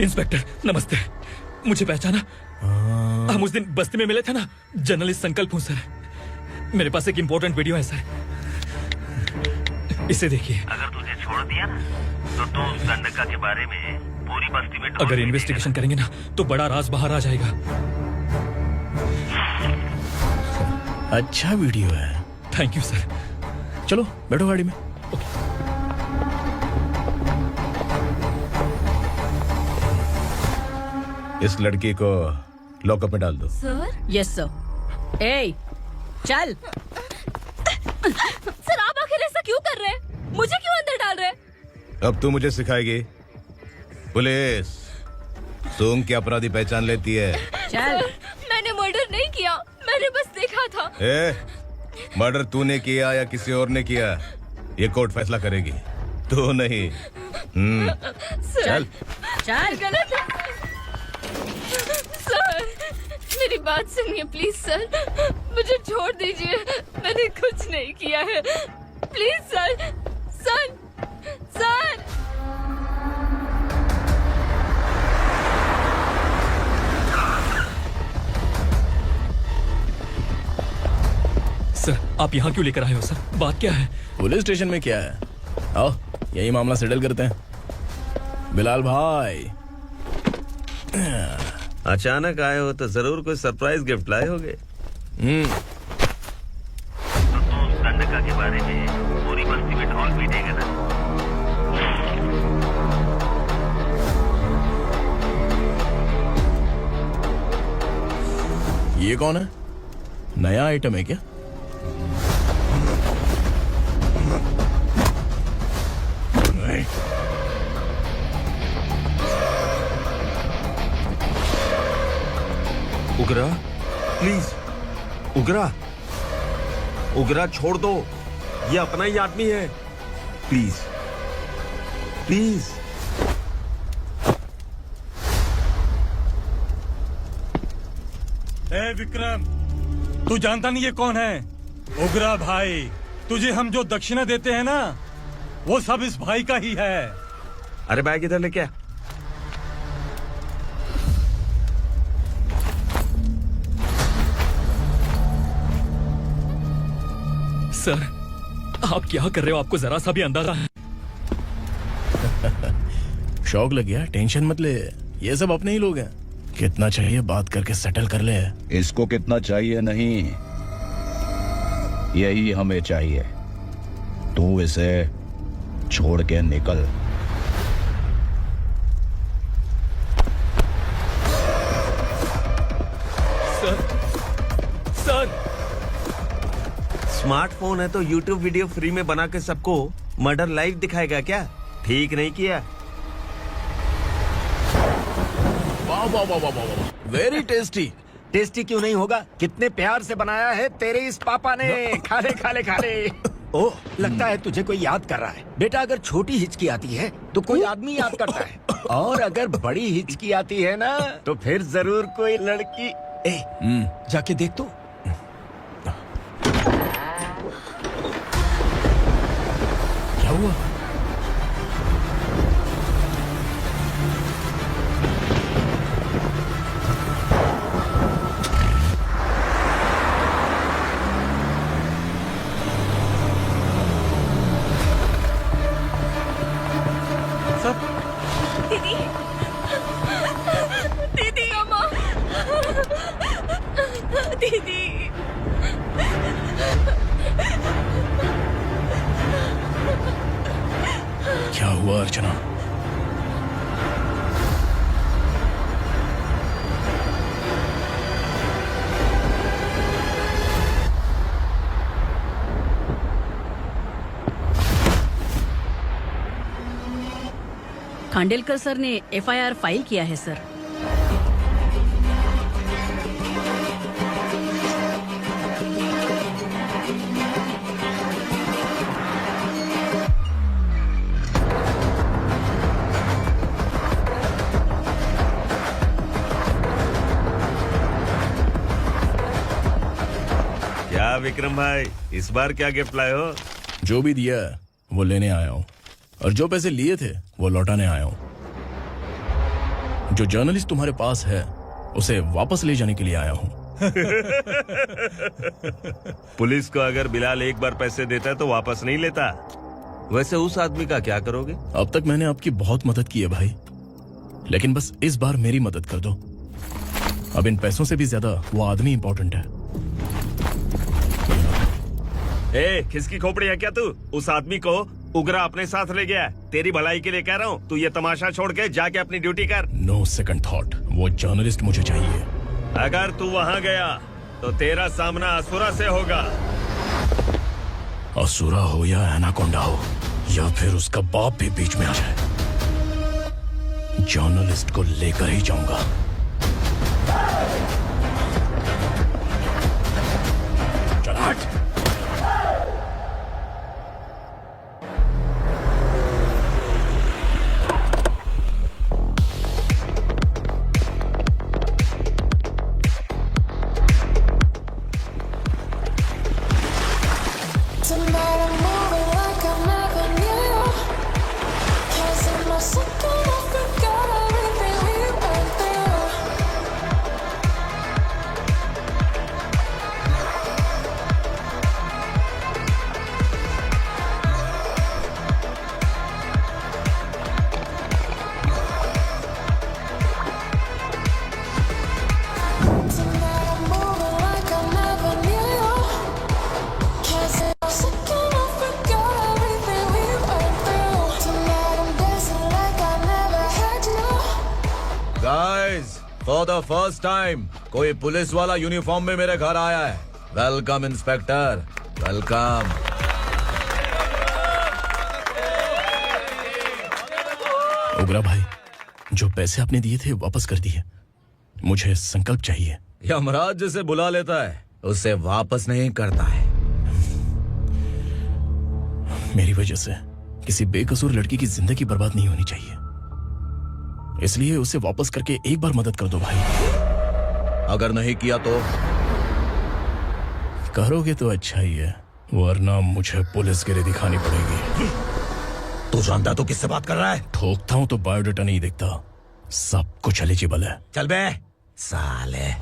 इंस्पेक्टर नमस्ते, मुझे पहचाना? हम उस दिन बस्ती में मिले थे ना। जर्नलिस्ट संकल्प हूँ सर। मेरे पास एक इम्पोर्टेंट वीडियो है सर, इसे देखिए। अगर तुझे छोड़ दिया ना तो तू उस गंडका के बारे में पूरी बस्ती में अगर इन्वेस्टिगेशन करेंगे ना तो बड़ा राज बाहर आ जाएगा। अच्छा वीडियो है। Thank you sir. चलो बैठो गाड़ी में। इस लड़की को लॉकअप में डाल दो। सर? Yes sir. ए, चल। सर आप आखिर ऐसा क्यों कर रहे हैं? मुझे क्यों अंदर डाल रहे हैं? अब तू मुझे सिखाएगी? पुलिस सूंघ के अपराधी पहचान लेती है। चल। मैंने मर्डर नहीं किया, मैंने बस देखा था। मर्डर तूने किया या किसी और ने किया, ये कोर्ट फैसला करेगी, तू नहीं। चल चल। गलत है सर, मेरी बात सुनिए प्लीज सर, मुझे छोड़ दीजिए, मैंने कुछ नहीं किया है। Please sir, sir, sir. Sir आप यहाँ क्यों लेकर आए हो सर? बात क्या है? पुलिस स्टेशन में क्या है? आओ यही मामला सेटल करते हैं। बिलाल भाई अचानक आए हो तो जरूर कोई सरप्राइज गिफ्ट लाए होगे। तो तू उस गंडका के बारे में पूरी बस्ती में ढोल पीटेगा ना। ये कौन है? नया आइटम है क्या? उगरा प्लीज, उगरा उगरा छोड़ दो, ये अपना ही आदमी है। Please please. ए विक्रम, तू जानता नहीं ये कौन है? उग्रा भाई, तुझे हम जो दक्षिणा देते हैं ना, वो सब इस भाई का ही है। अरे बैग इधर लेके आ। सर, आप क्या कर रहे हो? आपको जरा सा भी अंदाजा है? शौक लग गया? टेंशन मत ले, ये सब अपने ही लोग हैं। कितना चाहिए बात करके सेटल कर ले। इसको कितना चाहिए नहीं, यही हमें चाहिए। तू इसे छोड़ के निकल। सर, स्मार्टफोन है तो YouTube वीडियो फ्री में बना के सबको मर्डर लाइव दिखाएगा क्या? ठीक नहीं किया। वाह वाह वाह वाह वाह, वेरी टेस्टी। टेस्टी क्यों नहीं होगा? कितने प्यार से बनाया है तेरे इस पापा ने। खा ले खा ले खा ले। ओह, लगता है तुझे कोई याद कर रहा है। बेटा, अगर छोटी हिचकी आती है तो कोई आदमी याद करता है, और अगर बड़ी हिचकी आती है ना तो फिर जरूर कोई लड़की। जाके देख तो। क्या हुआ? दीदी, दीदी, अम्मा, दीदी। क्या हुआ अर्चना? खांडेलकर सर ने FIR फाइल किया है सर। क्या विक्रम भाई, इस बार क्या गिफ्ट लाए हो? जो भी दिया है वो लेने आया हूँ, और जो पैसे लिए थे वो लौटाने आया हूँ। जो जर्नलिस्ट तुम्हारे पास है उसे वापस ले जाने के लिए आया हूँ। पुलिस को अगर बिलाल एक बार पैसे देता है तो वापस नहीं लेता। वैसे उस आदमी का क्या करोगे? अब तक मैंने आपकी बहुत मदद की है भाई, लेकिन बस इस बार मेरी मदद कर दो। अब इन पैसों से भी ज्यादा वो आदमी इंपॉर्टेंट है। खिसकी खोपड़ी है क्या तू? उस आदमी को उग्रा अपने साथ ले गया। तेरी भलाई के लिए कह रहा हूँ, तू ये तमाशा छोड़ के जाके अपनी ड्यूटी कर। नो सेकंड थॉट, वो जर्नलिस्ट मुझे चाहिए। अगर तू वहाँ गया तो तेरा सामना असुरा से होगा। असुरा हो या एनाकोंडा हो, या फिर उसका बाप भी बीच में आ जाए, जर्नलिस्ट को लेकर ही जाऊंगा। चल हट। फॉर द फर्स्ट टाइम कोई पुलिस वाला यूनिफॉर्म में मेरे घर आया है। Welcome inspector, welcome. उग्रा भाई, जो पैसे आपने दिए थे वापस कर दिए। मुझे संकल्प चाहिए। यमराज जिसे बुला लेता है उसे वापस नहीं करता है। मेरी वजह से किसी बेकसूर लड़की की जिंदगी बर्बाद नहीं होनी चाहिए, इसलिए उसे वापस करके एक बार मदद कर दो भाई। अगर नहीं किया तो करोगे तो अच्छा ही है, वरना मुझे पुलिसगिरी दिखानी पड़ेगी। तू जानता तो किससे बात कर रहा है? ठोकता हूं तो बायोडाटा नहीं दिखता, सब कुछ एलिजिबल है। चल बे साले।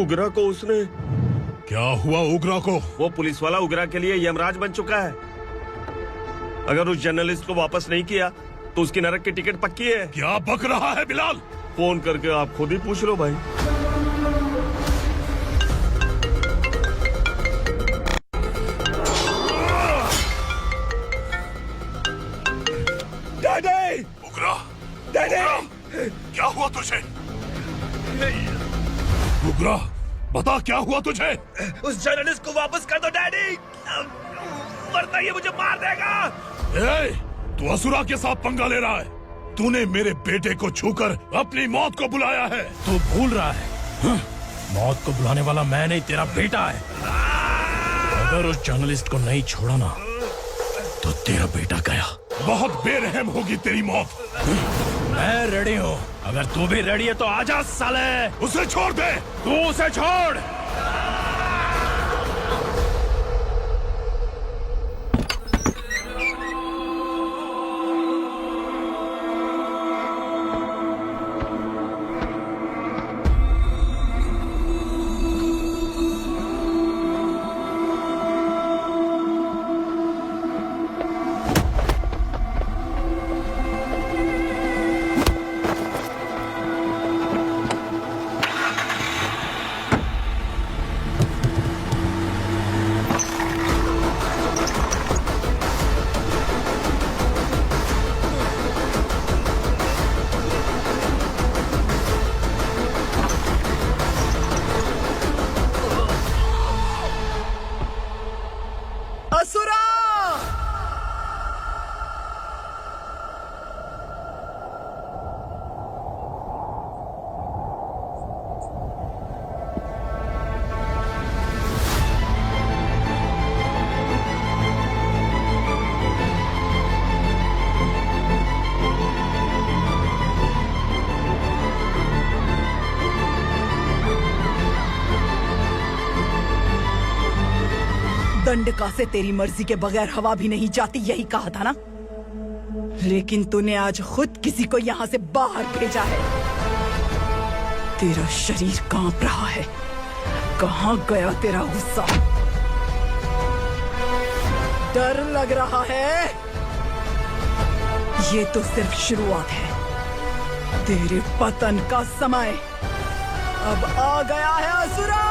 उगरा को उसने क्या हुआ उग्रा को? वो पुलिस वाला उग्रा के लिए यमराज बन चुका है। अगर उस जर्नलिस्ट को वापस नहीं किया तो उसकी नरक की टिकट पक्की है। क्या बक रहा है बिलाल? फोन करके आप खुद ही पूछ लो भाई। डैडी! उग्रा! डैडी! क्या हुआ तुझे? उग्रा, बता क्या हुआ तुझे? उस जर्नलिस्ट को वापस कर दो डैडी, वरना ये मुझे मार देगा। ए, तू असुरा के साथ पंगा ले रहा है। तूने मेरे बेटे को छूकर अपनी मौत को बुलाया है। तू भूल रहा है, मौत को बुलाने वाला मैं नहीं, तेरा बेटा है। अगर उस जर्नलिस्ट को नहीं छोड़ा ना तो तेरा बेटा गया। बहुत बेरहम होगी तेरी मौत। मैं रेडी हूँ, अगर तू भी रेडी है तो आजा साले। उसे छोड़ दे। तू उसे छोड़। दंडका से तेरी मर्जी के बगैर हवा भी नहीं जाती, यही कहा था ना? लेकिन तूने आज खुद किसी को यहाँ से बाहर भेजा है। तेरा शरीर कांप रहा है। कहाँ गया तेरा गुस्सा? डर लग रहा है? ये तो सिर्फ शुरुआत है। तेरे पतन का समय अब आ गया है असुरा।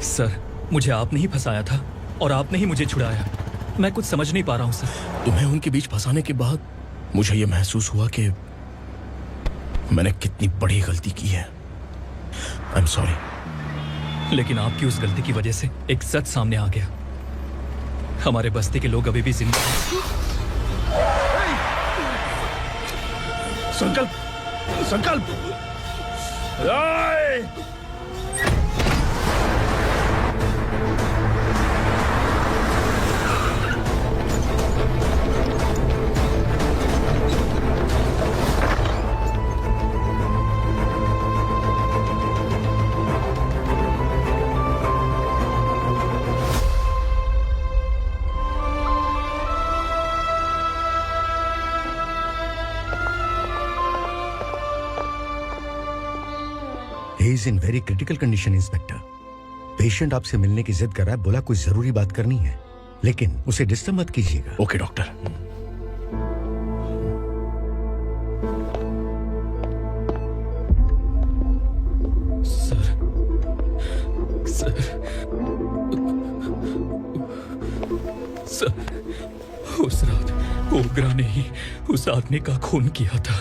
सर, मुझे आपने ही फंसाया था और आपने ही मुझे छुड़ाया। मैं कुछ समझ नहीं पा रहा हूँ सर। तुम्हें उनके बीच फंसाने के बाद मुझे यह महसूस हुआ कि मैंने कितनी बड़ी गलती की है। I am sorry. लेकिन आपकी उस गलती की वजह से एक सच सामने आ गया। हमारे बस्ती के लोग अभी भी जिंदा हैं। संकल्प, संकल्प। He is in very critical condition, inspector. Patient आपसे मिलने की जिद कर रहा है, बोला कोई जरूरी बात करनी है, लेकिन उसे डिस्टर्ब मत कीजिएगा। Okay doctor. सर, उस रात वो उग्रा ने ही उस आदमी का खून किया था।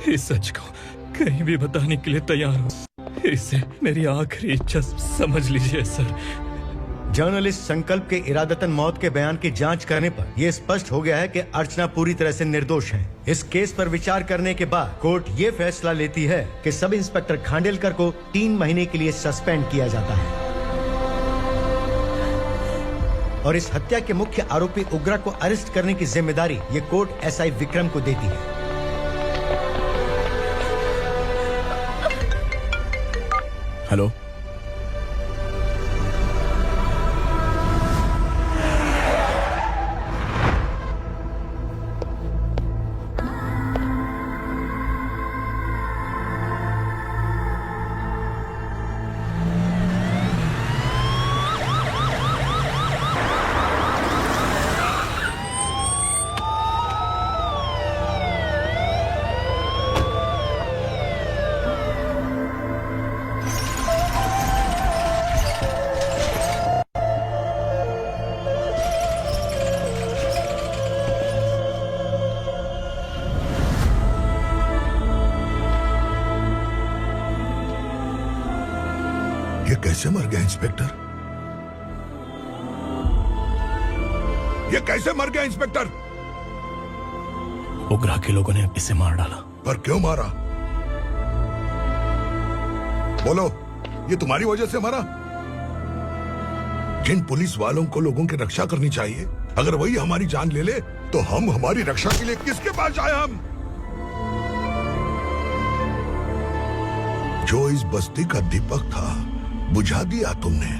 इस सच को कहीं भी बताने के लिए तैयार हूँ। इसे मेरी आखिरी इच्छा समझ लीजिए सर। जर्नलिस्ट संकल्प के इरादतन मौत के बयान की जांच करने पर यह स्पष्ट हो गया है कि अर्चना पूरी तरह से निर्दोष है। इस केस पर विचार करने के बाद कोर्ट ये फैसला लेती है कि सब इंस्पेक्टर खांडेलकर को 3 महीने के लिए सस्पेंड किया जाता है और इस हत्या के मुख्य आरोपी उग्रा को अरेस्ट करने की जिम्मेदारी ये कोर्ट एसआई विक्रम को देती है। हेलो, ये कैसे मर गया इंस्पेक्टर? ये कैसे मर गया इंस्पेक्टर? उग्रा के लोगों ने इसे मार डाला। पर क्यों मारा? बोलो, ये तुम्हारी वजह से मरा? जिन पुलिस वालों को लोगों की रक्षा करनी चाहिए, अगर वही हमारी जान ले ले तो हम हमारी रक्षा के लिए किसके पास जाए? हम जो इस बस्ती का दीपक था बुझा दिया तुमने।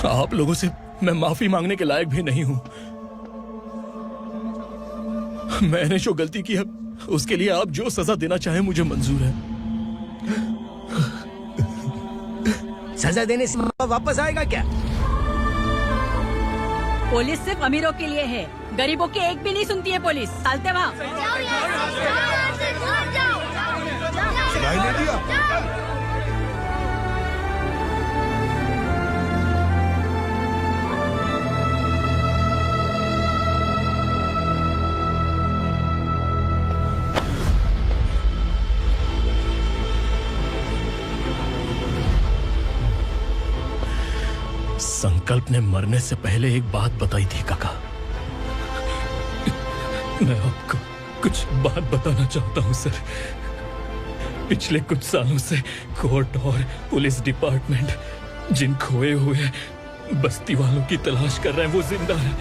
आप लोगों से मैं माफी मांगने के लायक भी नहीं हूं। मैंने जो गलती की है उसके लिए आप जो सजा देना चाहें मुझे मंजूर है। सजा देने से वापस आएगा क्या? पुलिस सिर्फ अमीरों के लिए है, गरीबों की एक भी नहीं सुनती है पुलिस। चलते वहाँ। सुनाई नहीं दिया? संकल्प ने मरने से पहले एक बात बताई थी काका। मैं आपको कुछ बात बताना चाहता हूं सर। पिछले कुछ सालों से कोर्ट और पुलिस डिपार्टमेंट जिन खोए हुए बस्ती वालों की तलाश कर रहे हैं वो जिंदा है।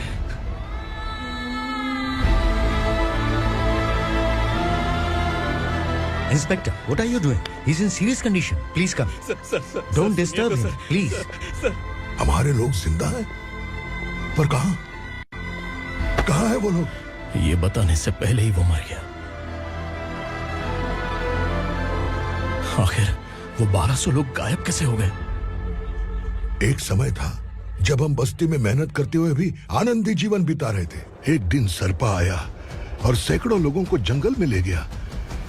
Inspector, what are you doing? He's in serious condition. Please come. Sir, Don't disturb him, please. हमारे लोग जिंदा हैं? पर कहां? कहां है वो लोग? ये बताने से पहले ही वो मर गया। आखिर वो 1200 लोग गायब कैसे हो गए? एक समय था जब हम बस्ती में मेहनत करते हुए भी आनंदी जीवन बिता रहे थे। एक दिन सरपा आया और सैकड़ों लोगों को जंगल में ले गया,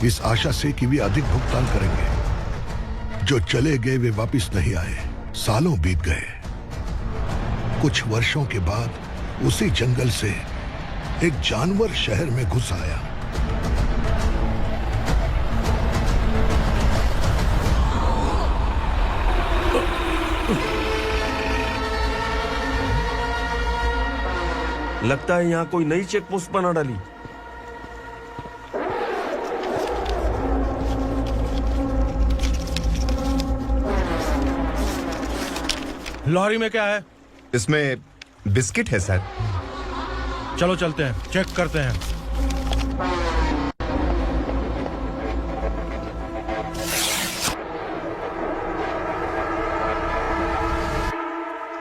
इस आशा से कि वे अधिक भुगतान करेंगे। जो चले गए वे वापस नहीं आए। सालों बीत गए। कुछ वर्षों के बाद उसी जंगल से एक जानवर शहर में घुस आया। लगता है यहाँ कोई नई चेक पोस्ट बना डाली। लॉरी में क्या है? इसमें बिस्किट है सर। चलो चलते हैं, चेक करते हैं।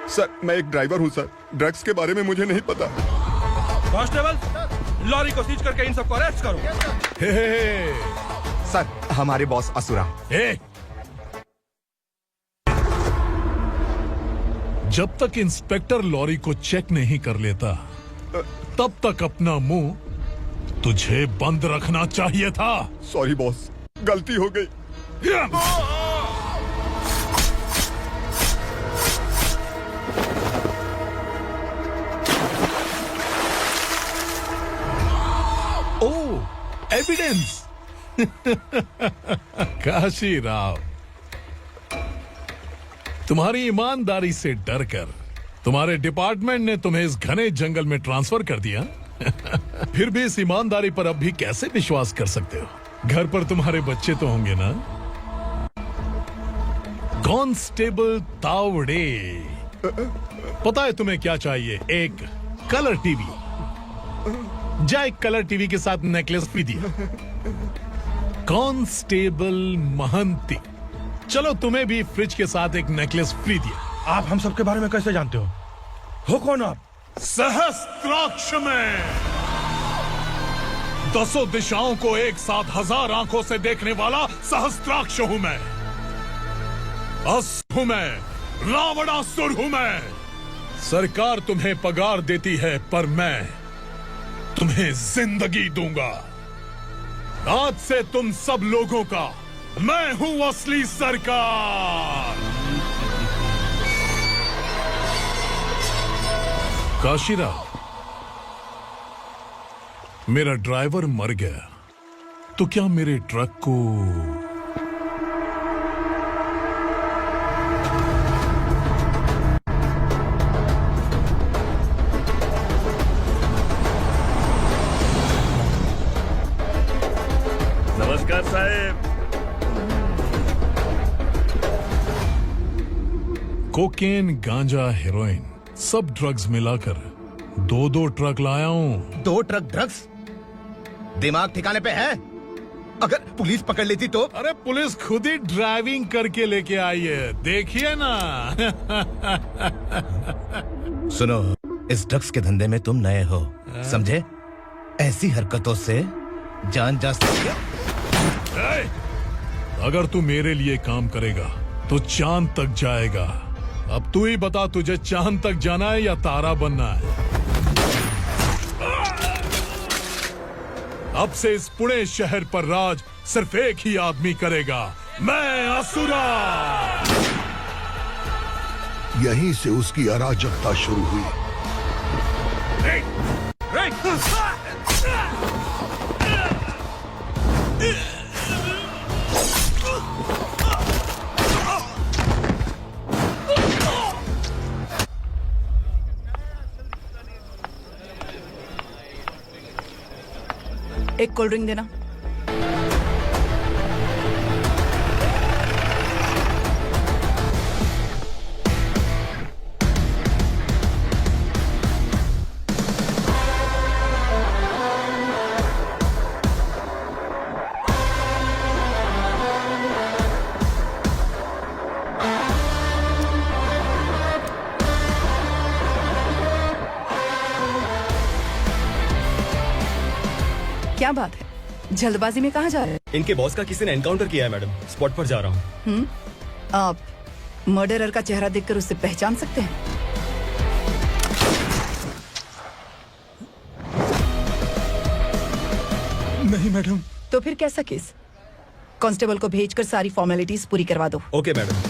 सर, मैं एक ड्राइवर हूं सर। ड्रग्स के बारे में मुझे नहीं पता। कांस्टेबल, लॉरी को सीज करके इन सबको अरेस्ट करो। सर, हमारे बॉस असुरा। जब तक इंस्पेक्टर लॉरी को चेक नहीं कर लेता तब तक अपना मुंह तुझे बंद रखना चाहिए था। सॉरी बॉस, गलती हो गई। एविडेंस। काशी राव, तुम्हारी ईमानदारी से डरकर तुम्हारे डिपार्टमेंट ने तुम्हें इस घने जंगल में ट्रांसफर कर दिया। फिर भी इस ईमानदारी पर अब भी कैसे विश्वास कर सकते हो? घर पर तुम्हारे बच्चे तो होंगे ना? कांस्टेबल तावड़े, पता है तुम्हें क्या चाहिए? एक कलर टीवी। जा एक कलर टीवी के साथ नेकलेस भी दिया। कांस्टेबल महंती, चलो तुम्हें भी फ्रिज के साथ एक नेकलेस फ्री दिया। आप हम सबके बारे में कैसे जानते हो कौन आप? सहस्त्राक्ष में 10 दिशाओं को एक साथ 1000 आंखों से देखने वाला सहस्त्राक्ष हूं मैं। असुर हूं मैं, रावणासुर हूं मैं। सरकार तुम्हें पगार देती है पर मैं तुम्हें जिंदगी दूंगा। आज से तुम सब लोगों का मैं हूं असली सरकार। काशीराव, मेरा ड्राइवर मर गया तो क्या मेरे ट्रक को नमस्कार साहब। कोकेन, गांजा, हेरोइन सब ड्रग्स मिलाकर 2 ट्रक लाया हूँ। 2 ट्रक ड्रग्स? दिमाग ठिकाने पे है? अगर पुलिस पकड़ लेती तो? अरे पुलिस खुद ही ड्राइविंग करके लेके आई है, देखिए ना। सुनो, इस ड्रग्स के धंधे में तुम नए हो, समझे? ऐसी हरकतों से जान जा सकती है। अगर तू मेरे लिए काम करेगा तो चांद तक जाएगा। अब तू ही बता, तुझे चांद तक जाना है या तारा बनना है? अब से इस पुणे शहर पर राज सिर्फ एक ही आदमी करेगा, मैं असुरा। यहीं से उसकी अराजकता शुरू हुई। एक कोल्ड ड्रिंक देना। क्या बात है, जल्दबाजी में कहाँ जा रहे हैं? इनके बॉस का किसी ने एनकाउंटर किया है मैडम, स्पॉट पर जा रहा हूँ। आप मर्डरर का चेहरा देखकर उसे पहचान सकते हैं? नहीं मैडम। तो फिर कैसा केस? कांस्टेबल को भेजकर सारी फॉर्मेलिटीज पूरी करवा दो। Okay madam.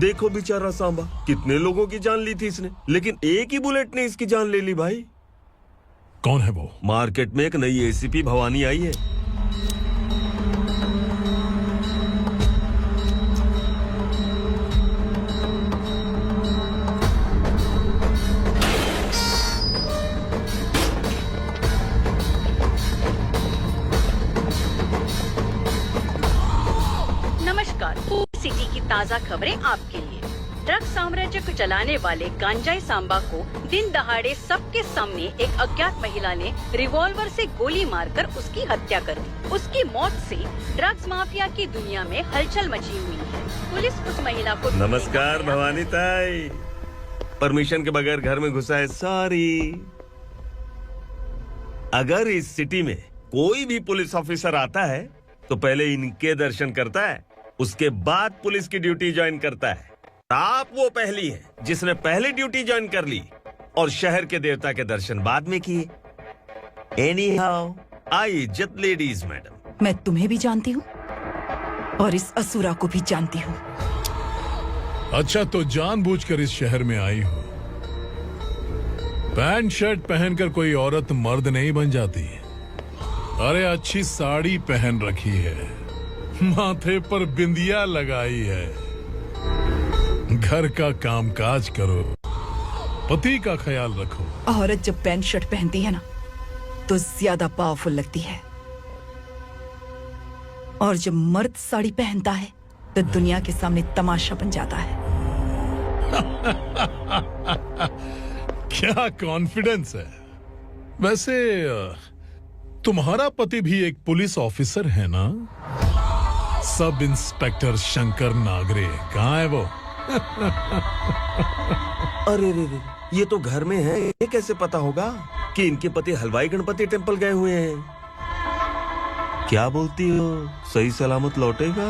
देखो बेचारा सांबा, कितने लोगों की जान ली थी इसने, लेकिन एक ही बुलेट ने इसकी जान ले ली भाई। कौन है वो? मार्केट में एक नई एसीपी भवानी आई है। नमस्कार, सिटी की ताज़ा खबरें आपके लिए। ड्रग साम्राज्य को चलाने वाले गांजाई सांबा को दिन दहाड़े सबके सामने एक अज्ञात महिला ने रिवॉल्वर से गोली मारकर उसकी हत्या कर दी। उसकी मौत से ड्रग्स माफिया की दुनिया में हलचल मची हुई है। पुलिस उस महिला को नमस्कार भवानी ताई, परमिशन के बगैर घर में घुसा है, सॉरी। अगर इस सिटी में कोई भी पुलिस ऑफिसर आता है तो पहले इनके दर्शन करता है, उसके बाद पुलिस की ड्यूटी ज्वाइन करता है। आप वो पहली है जिसने पहले ड्यूटी ज्वाइन कर ली और शहर के देवता के दर्शन बाद में किए। एनीहाउ, आई इज्जत लेडीज मैडम। मैं तुम्हें भी जानती हूँ और इस असुरा को भी जानती हूँ। अच्छा, तो जानबूझकर इस शहर में आई हो। पैंट शर्ट पहनकर कोई औरत मर्द नहीं बन जाती। अरे अच्छी साड़ी पहन रखी है, माथे पर बिंदिया लगाई है, घर का कामकाज करो, पति का ख्याल रखो। औरत जब पैंट शर्ट पहनती है ना तो ज्यादा पावरफुल लगती है, और जब मर्द साड़ी पहनता है तो दुनिया के सामने तमाशा बन जाता है। क्या कॉन्फिडेंस है। वैसे तुम्हारा पति भी एक पुलिस ऑफिसर है ना? सब इंस्पेक्टर शंकर नागरे कहाँ है वो? अरे रे रे, ये तो घर में है, ये कैसे पता होगा कि इनके पति हलवाई गणपति टेम्पल गए हुए हैं? क्या बोलती हो, सही सलामत लौटेगा?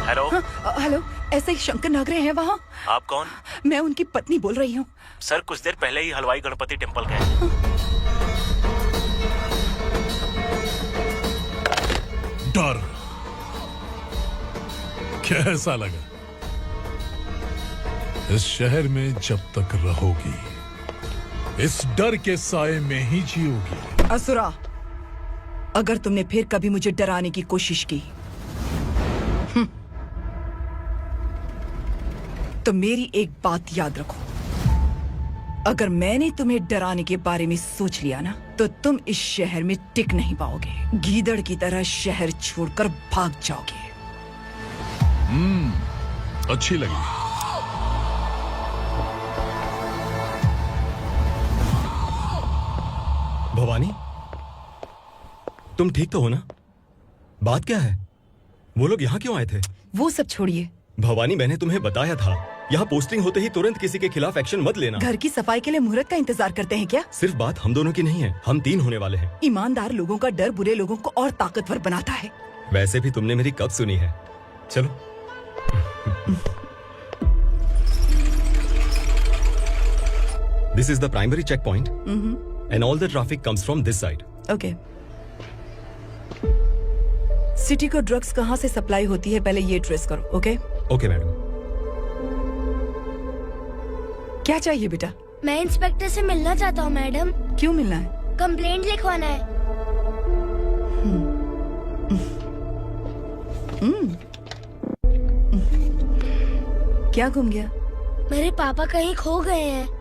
हेलो। हेलो, ऐसे ही शंकर नागरे हैं वहाँ? आप कौन? मैं उनकी पत्नी बोल रही हूँ। सर कुछ देर पहले ही हलवाई गणपति टेम्पल गए। डर कैसा लगा? इस शहर में जब तक रहोगी इस डर के साए में ही जियोगी। असुरा, अगर तुमने फिर कभी मुझे डराने की कोशिश की तो मेरी एक बात याद रखो, अगर मैंने तुम्हें डराने के बारे में सोच लिया ना तो तुम इस शहर में टिक नहीं पाओगे। गीदड़ की तरह शहर छोड़कर भाग जाओगे। अच्छी लगी। भवानी, तुम ठीक तो हो ना? बात क्या है? वो लोग यहाँ क्यों आए थे? वो सब छोड़िए भवानी, मैंने तुम्हें बताया था यहाँ पोस्टिंग होते ही तुरंत किसी के खिलाफ एक्शन मत लेना। घर की सफाई के लिए मुहूर्त का इंतजार करते हैं क्या? सिर्फ बात हम दोनों की नहीं है, हम 3 होने वाले हैं। ईमानदार लोगों का डर बुरे लोगों को और ताकतवर बनाता है। वैसे भी तुमने मेरी कब सुनी है। चलो। This is the primary checkpoint, and all the traffic comes from this side. Okay. City को ड्रग्स कहाँ से सप्लाई होती है पहले ये ट्रेस करो। ओके? Okay madam. क्या चाहिए बेटा? मैं इंस्पेक्टर से मिलना चाहता हूँ मैडम। क्यों मिलना है? कंप्लेंट लिखवाना है। क्या घूम गया? मेरे पापा कहीं खो गए हैं।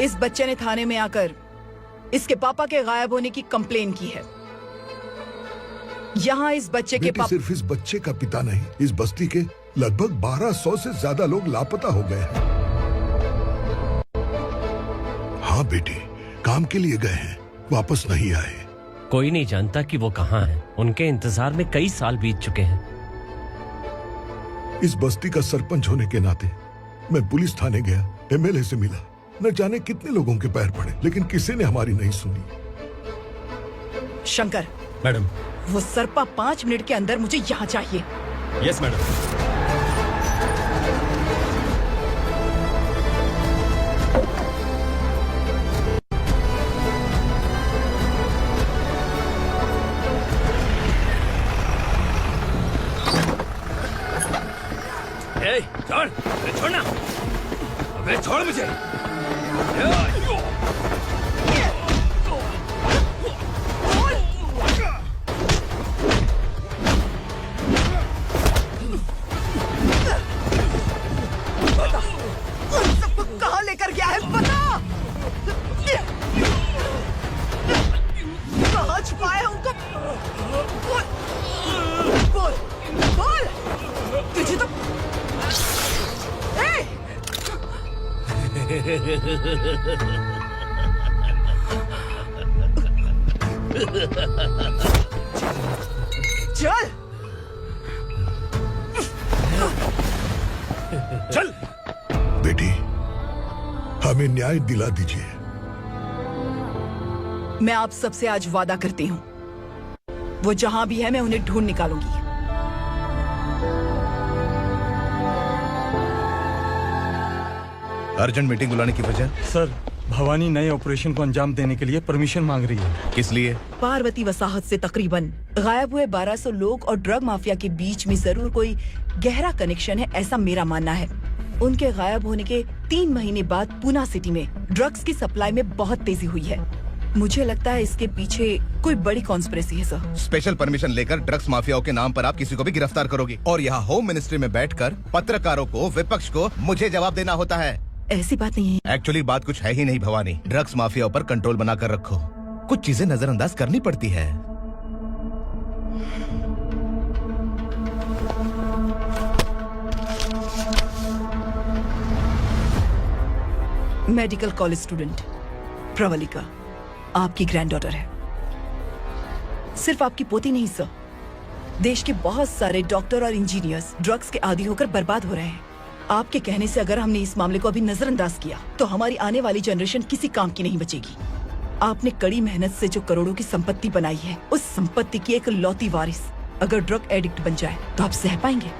इस बच्चे ने थाने में आकर इसके पापा के गायब होने की कंप्लेन की है। यहाँ इस बच्चे के पापा सिर्फ इस बच्चे का पिता नहीं, इस बस्ती के लगभग 1200 से ज्यादा लोग लापता हो गए हैं। हाँ बेटी, काम के लिए गए हैं, वापस नहीं आए। कोई नहीं जानता कि वो कहाँ हैं। उनके इंतजार में कई साल बीत चुके हैं। इस बस्ती का सरपंच होने के नाते मैं पुलिस थाने गया, एमएलए से मिला, न जाने कितने लोगों के पैर पड़े, लेकिन किसी ने हमारी नहीं सुनी। शंकर। मैडम। वो सरपा 5 मिनट के अंदर मुझे यहाँ चाहिए। Yes madam. छोड़, छोड़ना, अबे छोड़ मुझे। चल चल बेटी, हमें न्याय दिला दीजिए। मैं आप सबसे आज वादा करती हूँ, वो जहां भी है मैं उन्हें ढूंढ निकालूंगी। अर्जेंट मीटिंग बुलाने की वजह? सर, भवानी नए ऑपरेशन को अंजाम देने के लिए परमिशन मांग रही है। किस लिए? पार्वती वसाहत से तकरीबन गायब हुए 1200 लोग और ड्रग माफिया के बीच में जरूर कोई गहरा कनेक्शन है, ऐसा मेरा मानना है। उनके गायब होने के 3 महीने बाद पूना सिटी में ड्रग्स की सप्लाई में बहुत तेजी हुई है। मुझे लगता है इसके पीछे कोई बड़ी कॉन्स्पिरेसी है सर। स्पेशल परमिशन लेकर ड्रग्स माफियाओं के नाम पर आप किसी को भी गिरफ्तार करोगे और यहाँ होम मिनिस्ट्री में बैठकर पत्रकारों को, विपक्ष को मुझे जवाब देना होता है। ऐसी बात नहीं है। एक्चुअली बात कुछ है ही नहीं भवानी। ड्रग्स माफियाओं पर कंट्रोल बनाकर रखो, कुछ चीजें नजरअंदाज करनी पड़ती है। मेडिकल कॉलेज स्टूडेंट प्रवलिका आपकी ग्रैंडडॉटर है। सिर्फ आपकी पोती नहीं सर, देश के बहुत सारे डॉक्टर और इंजीनियर्स ड्रग्स के आदी होकर बर्बाद हो रहे हैं। आपके कहने से अगर हमने इस मामले को अभी नजरअंदाज किया तो हमारी आने वाली जनरेशन किसी काम की नहीं बचेगी। आपने कड़ी मेहनत से जो करोड़ों की संपत्ति बनाई है, उस संपत्ति की एक लौती वारिस अगर ड्रग एडिक्ट बन जाए तो आप सह पाएंगे?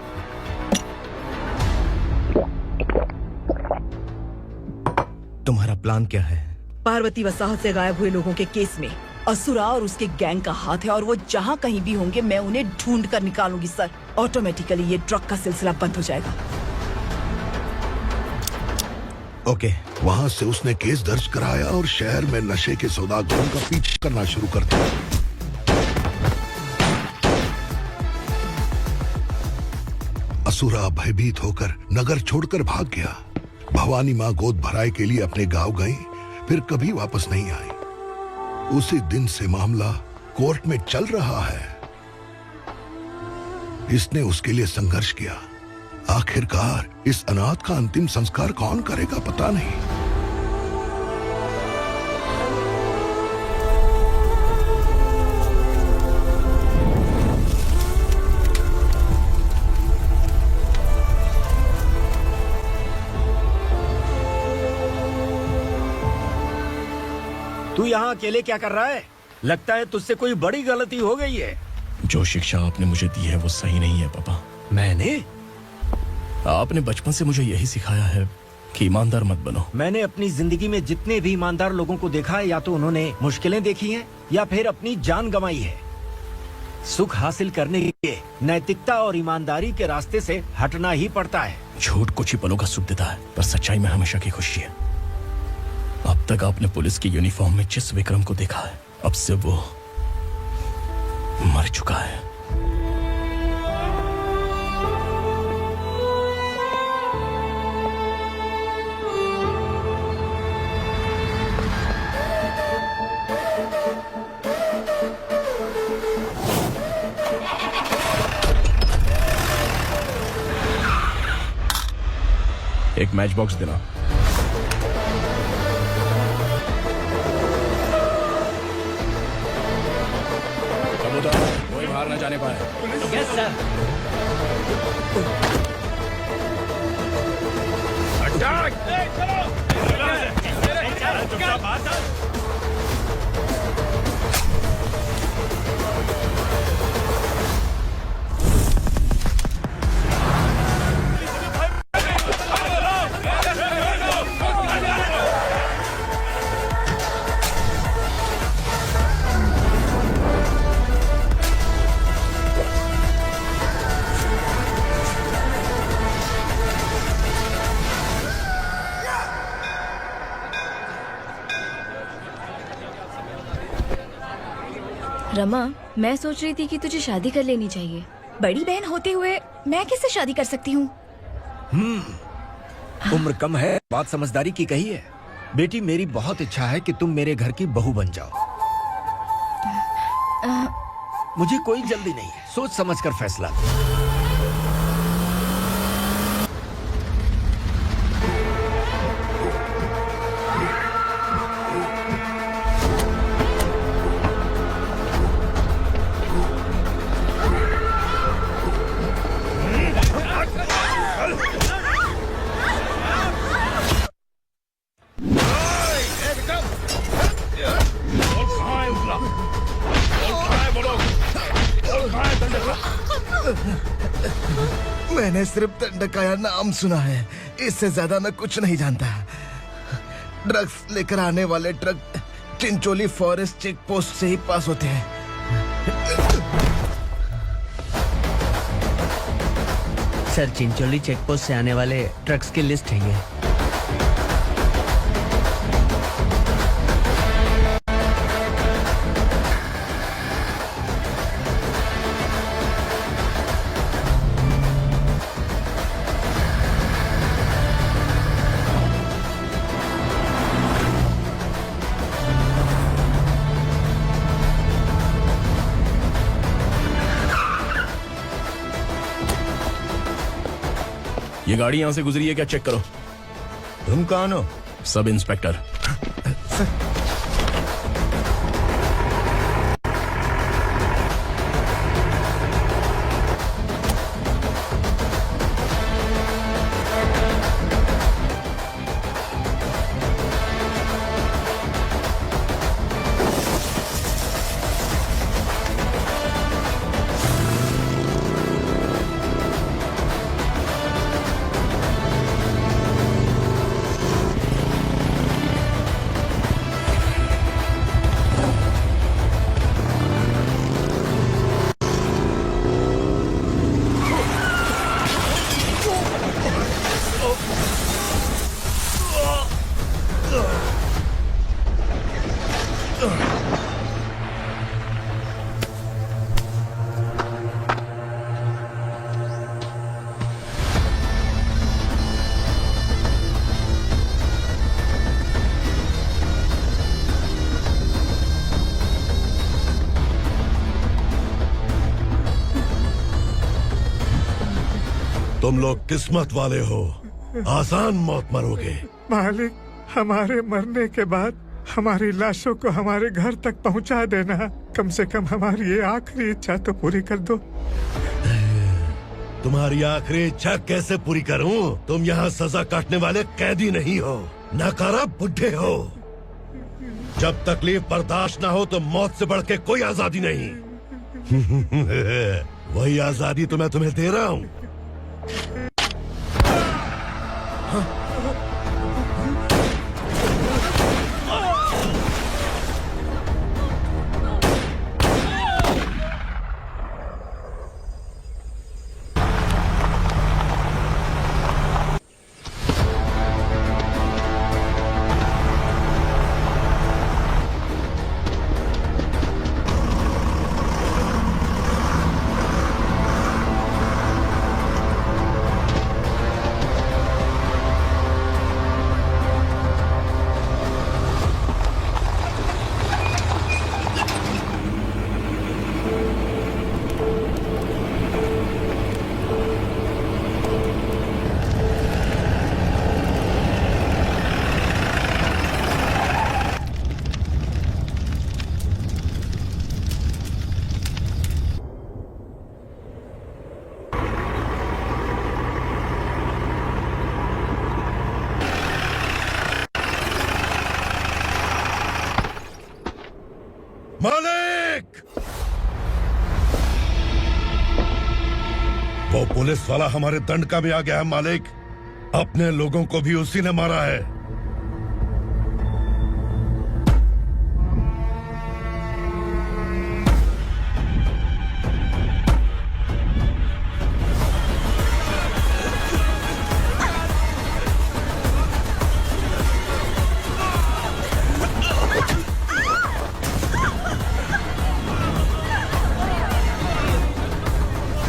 तुम्हारा प्लान क्या है? पार्वती वसाहत से गायब हुए लोगों के केस में असुरा और उसके गैंग का हाथ है और वो जहाँ कहीं भी होंगे मैं उन्हें ढूंढ कर निकालूंगी सर। ऑटोमेटिकली ये ड्रग का सिलसिला बंद हो जाएगा। ओके। वहाँ से उसने केस दर्ज कराया और शहर में नशे के सौदागरों का पीछा करना शुरू कर दिया। असुरा भयभीत होकर नगर छोड़कर भाग गया। भवानी माँ गोद भराई के लिए अपने गांव गई, फिर कभी वापस नहीं आई। उसी दिन से मामला कोर्ट में चल रहा है। इसने उसके लिए संघर्ष किया। आखिरकार इस अनाथ का अंतिम संस्कार कौन करेगा पता नहीं। तू यहाँ अकेले क्या कर रहा है? लगता है तुझसे कोई बड़ी गलती हो गई है। जो शिक्षा आपने मुझे दी है वो सही नहीं है पापा। मैंने? आपने बचपन से मुझे यही सिखाया है कि ईमानदार मत बनो। मैंने अपनी जिंदगी में जितने भी ईमानदार लोगों को देखा है, या तो उन्होंने मुश्किलें देखी हैं या फिर अपनी जान गंवाई है। सुख हासिल करने के लिए नैतिकता और ईमानदारी के रास्ते से हटना ही पड़ता है। झूठ कुछ ही पलों का सुख देता है, पर सच्चाई में हमेशा की खुशी है। अब तक आपने पुलिस की यूनिफॉर्म में जिस विक्रम को देखा है, अब से वो मर चुका है। एक मैच बॉक्स देना। कबूतर कोई बाहर न जाने पाए। Yes sir. रमा, मैं सोच रही थी कि तुझे शादी कर लेनी चाहिए। बड़ी बहन होते हुए मैं कैसे शादी कर सकती हूँ? उम्र कम है, बात समझदारी की कही है। बेटी, मेरी बहुत इच्छा है कि तुम मेरे घर की बहू बन जाओ। मुझे कोई जल्दी नहीं है, सोच समझ कर फैसला। मैंने सिर्फ दंडकाया नाम सुना है, इससे ज्यादा मैं कुछ नहीं जानता। ड्रग्स लेकर आने वाले truck Chincholi forest check post से ही पास होते हैं। सर, चिंचोली चेक पोस्ट से आने वाले ट्रक्स की लिस्ट है ये। ये गाड़ी यहां से गुजरी है क्या? चेक करो। तुम कौन हो? Sub inspector. तुम लोग किस्मत वाले हो, आसान मौत मरोगे। मालिक, हमारे मरने के बाद हमारी लाशों को हमारे घर तक पहुंचा देना। कम से कम हमारी ये आखिरी इच्छा तो पूरी कर दो। तुम्हारी आखिरी इच्छा कैसे पूरी करूं? तुम यहाँ सजा काटने वाले कैदी नहीं हो, नकारा बुढ़े हो। जब तकलीफ बर्दाश्त ना हो तो मौत से बढ़ के कोई आजादी नहीं। वही आजादी तो मैं तुम्हें दे रहा हूँ। मालिक! वो पुलिस वाला हमारे दंड का भी आ गया है मालिक। अपने लोगों को भी उसी ने मारा है।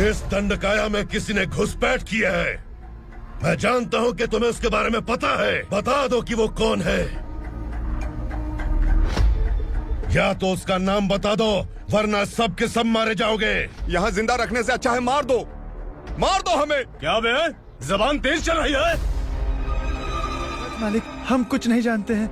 इस दंडकाया में किसी ने घुसपैठ किया है। मैं जानता हूं कि तुम्हें उसके बारे में पता है। बता दो कि वो कौन है, या तो उसका नाम बता दो, वरना सब के सब मारे जाओगे। यहाँ जिंदा रखने से अच्छा है मार दो हमें। क्या बे? जबान तेज चल रही है। मालिक, हम कुछ नहीं जानते हैं।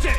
नीचे।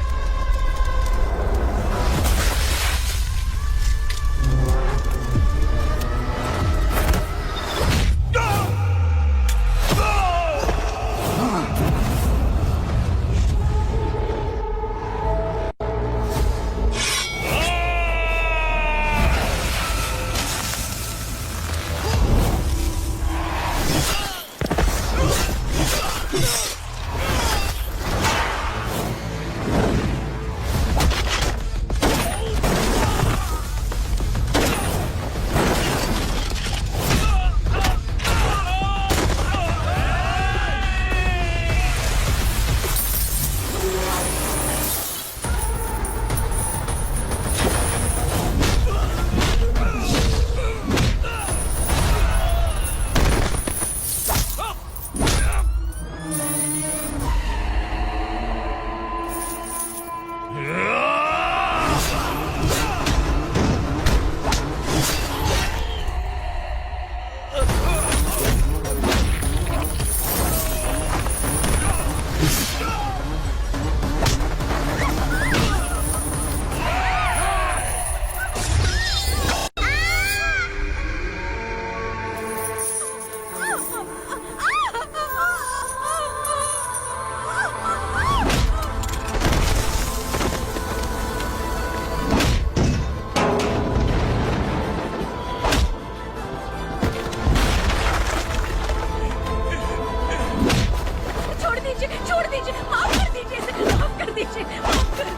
छोड़ दीजिए, माफ कर दीजिए इसे, माफ कर दीजिए, माफ कर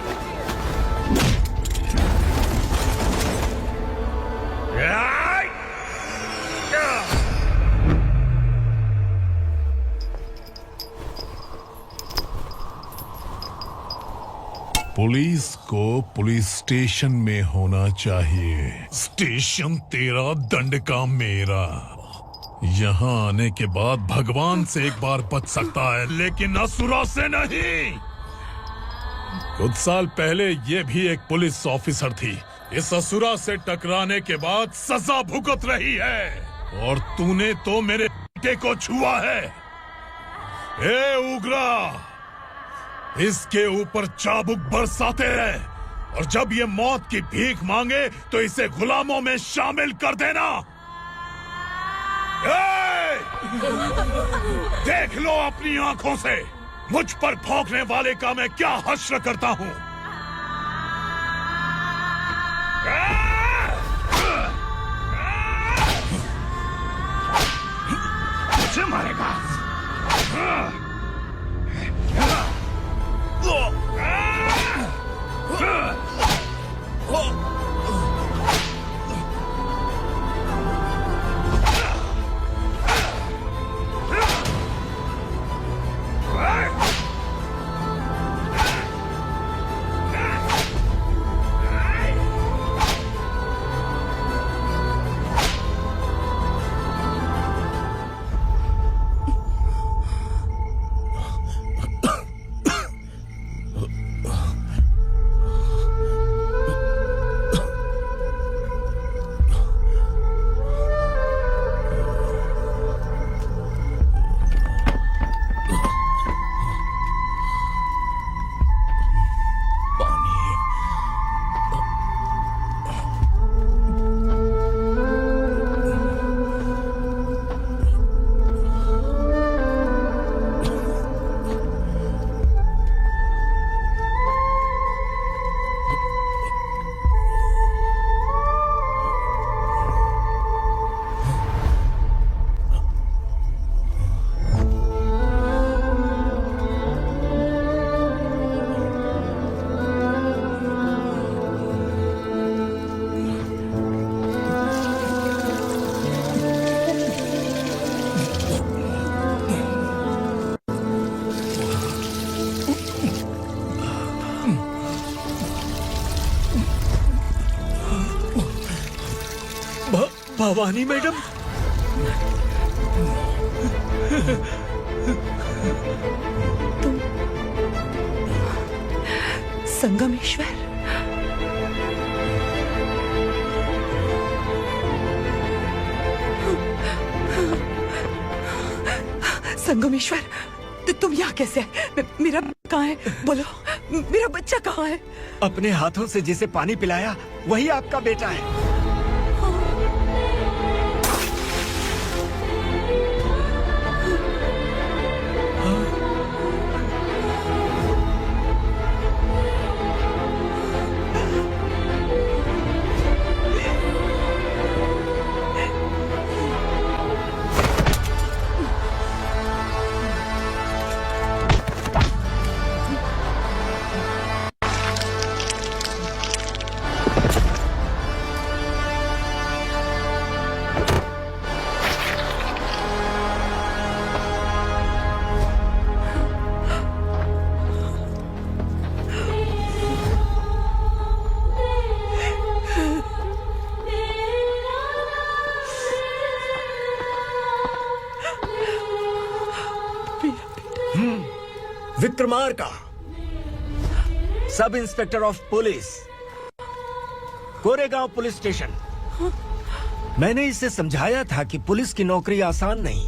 पुलिस को पुलिस स्टेशन में होना चाहिए। स्टेशन तेरा, दंड का मेरा। यहाँ आने के बाद भगवान से एक बार बच सकता है, लेकिन असुरा से नहीं। कुछ साल पहले ये भी एक पुलिस ऑफिसर थी। इस असुरा से टकराने के बाद सजा भुगत रही है, और तूने तो मेरे बेटे को छुआ है। ए उग्रा, इसके ऊपर चाबुक बरसाते हैं, और जब ये मौत की भीख मांगे तो इसे गुलामों में शामिल कर देना। देख लो अपनी आंखों से मुझ पर भौंकने वाले का मैं क्या हश्र करता हूँ। मुझे मारेगा। भवानी मैडम, तुम संगमेश्वर? संगमेश्वर, तुम यहाँ कैसे? मेरा कहाँ है? बोलो। मेरा बच्चा कहाँ है? अपने हाथों से जिसे पानी पिलाया वही आपका बेटा है। Vikramarka, sub inspector of police, Koregaon police station. मैंने इसे समझाया था कि पुलिस की नौकरी आसान नहीं।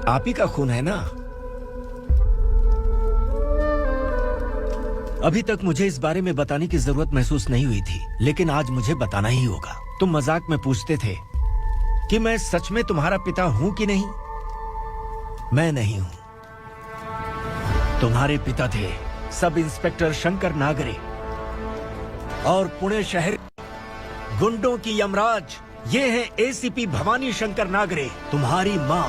आप ही का खून है ना। अभी तक मुझे इस बारे में बताने की जरूरत महसूस नहीं हुई थी, लेकिन आज मुझे बताना ही होगा। तुम मजाक में पूछते थे कि मैं सच में तुम्हारा पिता हूं कि नहीं। मैं नहीं हूं। तुम्हारे पिता थे सब इंस्पेक्टर शंकर नागरे और पुणे शहर गुंडों की यमराज ये है एसीपी भवानी शंकर नागरे, तुम्हारी मां।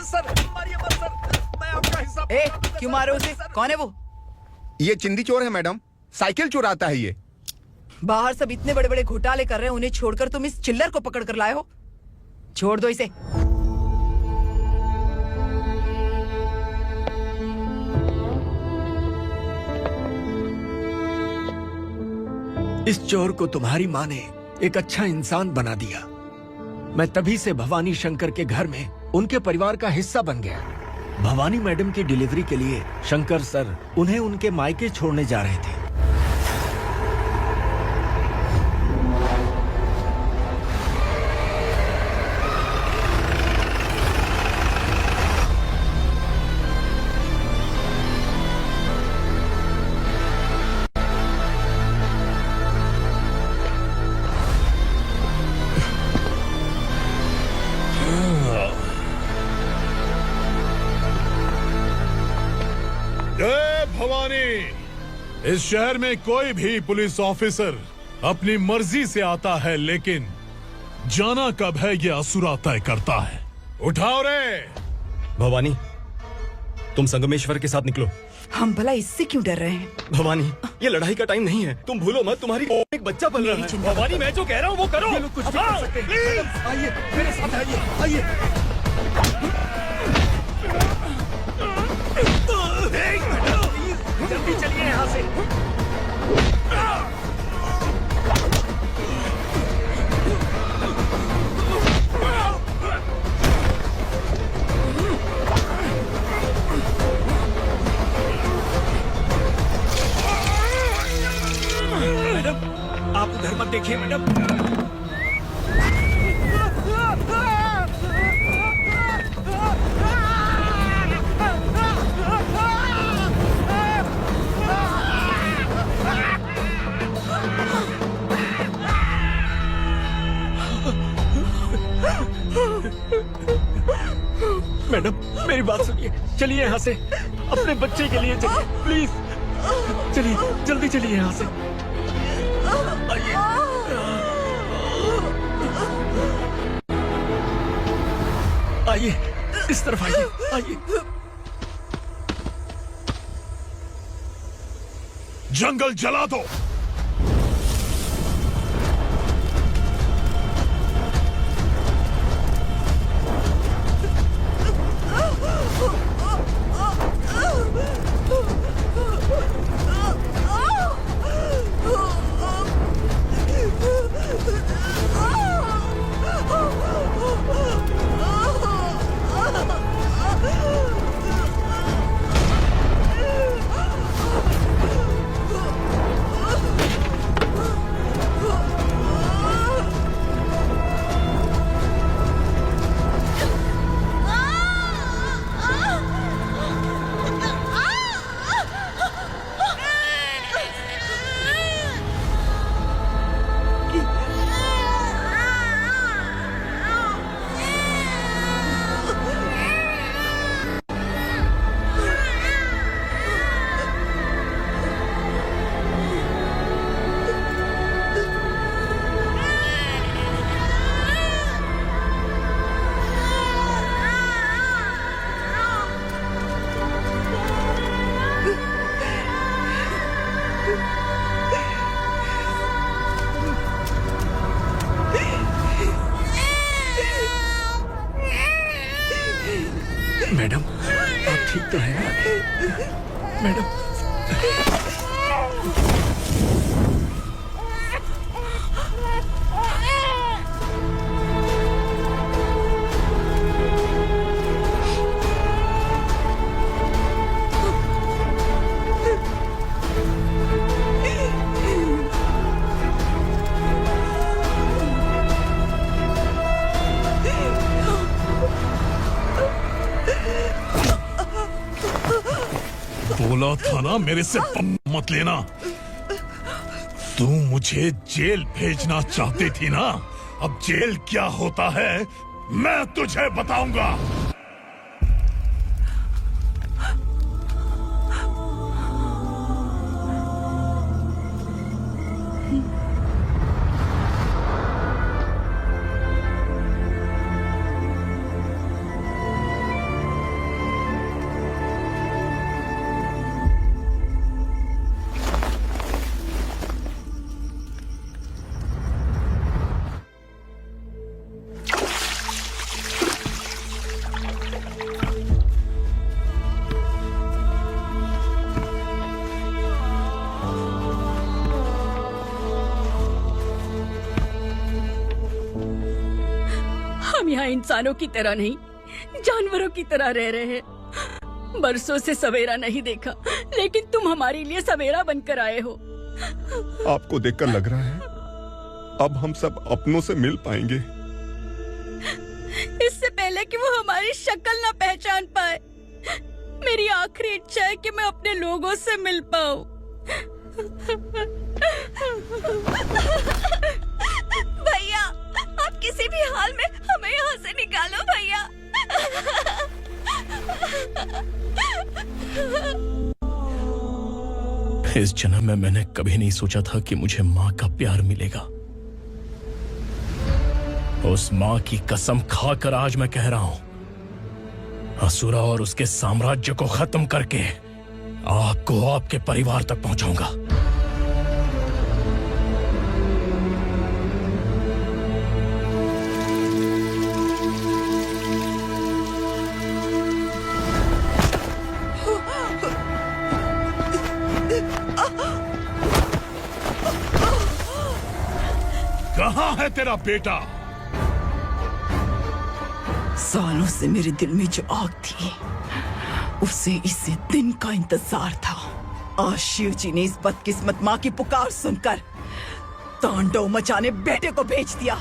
सर मारिए मत सर, मैं आपका हिस्सा। क्यों मारे उसे? कौन है वो? ये चिंदी चोर है मैडम, साइकिल चुराता है ये। बाहर सब इतने बड़े बड़े घोटाले कर रहे हैं, उन्हें छोड़कर तुम इस चिल्लर को पकड़ कर लाए हो। छोड़ दो इसे। इस चोर को तुम्हारी माँ ने एक अच्छा इंसान बना दिया। मैं तभी से भवानी शंकर के घर में उनके परिवार का हिस्सा बन गया। भवानी मैडम की डिलीवरी के लिए शंकर सर उन्हें उनके मायके छोड़ने जा रहे थे। इस शहर में कोई भी पुलिस ऑफिसर अपनी मर्जी से आता है, लेकिन जाना कब है ये असुरा तय करता है। उठाओ रे भवानी, तुम संगमेश्वर के साथ निकलो। हम भला इससे क्यों डर रहे हैं? भवानी, ये लड़ाई का टाइम नहीं है। तुम भूलो मत, तुम्हारी एक बच्चा पल रहा है। भवानी, मैं जो कह रहा हूँ वो करो। ये लोग कुछ भी कर सकते हैं। आइए मेरे साथ आइए, आइए। जल्दी चलिए यहाँ से। मैडम, आप उधर मत देखिए मैडम। मैडम, मेरी बात सुनिए, चलिए यहाँ से। अपने बच्चे के लिए चलिए, प्लीज चलिए, जल्दी चलिए यहाँ से। आइए, इस तरफ आइए, आइए। जंगल जला दो। मैडम आप ठीक तो हैं? मैडम बोला था ना मेरे से मत लेना। तू मुझे जेल भेजना चाहती थी ना, अब जेल क्या होता है मैं तुझे बताऊंगा। हम यहाँ इंसानों की तरह नहीं, जानवरों की तरह रह रहे हैं। बरसों से सवेरा नहीं देखा, लेकिन तुम हमारे लिए सवेरा बनकर आए हो। आपको देखकर लग रहा है अब हम सब अपनों से मिल पाएंगे। इससे पहले कि वो हमारी शक्ल ना पहचान पाए, मेरी आखिरी इच्छा है कि मैं अपने लोगों से मिल पाऊं। भैया, आप किसी भी हाल में हमें यहाँ से निकालो भैया। इस जन्म में मैंने कभी नहीं सोचा था कि मुझे माँ का प्यार मिलेगा। उस माँ की कसम खाकर आज मैं कह रहा हूं, असुरा और उसके साम्राज्य को खत्म करके आपको आपके परिवार तक पहुंचाऊंगा। कहाँ है तेरा बेटा? सालों से मेरे दिल में जो आग थी, उसे इसी दिन का इंतजार था। आज शिव जी ने इस बदकिस्मत माँ की पुकार सुनकर तांडव मचाने बेटे को भेज दिया।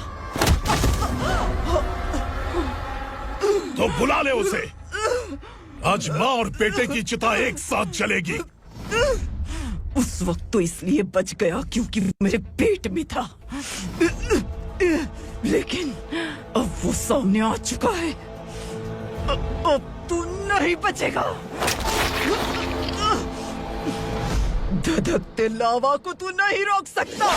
तो बुला ले उसे। आज माँ और बेटे की चिता एक साथ जलेगी। उस वक्त तो इसलिए बच गया क्योंकि वो मेरे पेट में था, लेकिन अब वो सामने आ चुका है। अब तू नहीं बचेगा। धधकते लावा को तू नहीं रोक सकता।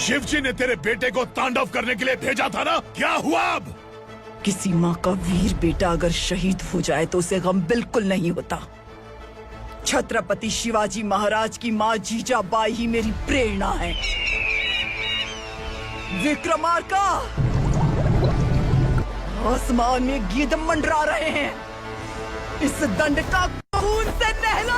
शिवजी ने तेरे बेटे को तांडव करने के लिए भेजा था ना, क्या हुआ अब? किसी माँ का वीर बेटा अगर शहीद हो जाए तो उसे गम बिल्कुल नहीं होता। छत्रपति शिवाजी महाराज की माँ जीजाबाई ही मेरी प्रेरणा है। विक्रमार्का, आसमान में गिद्ध मंडरा रहे हैं। इस दंड का खून से नहला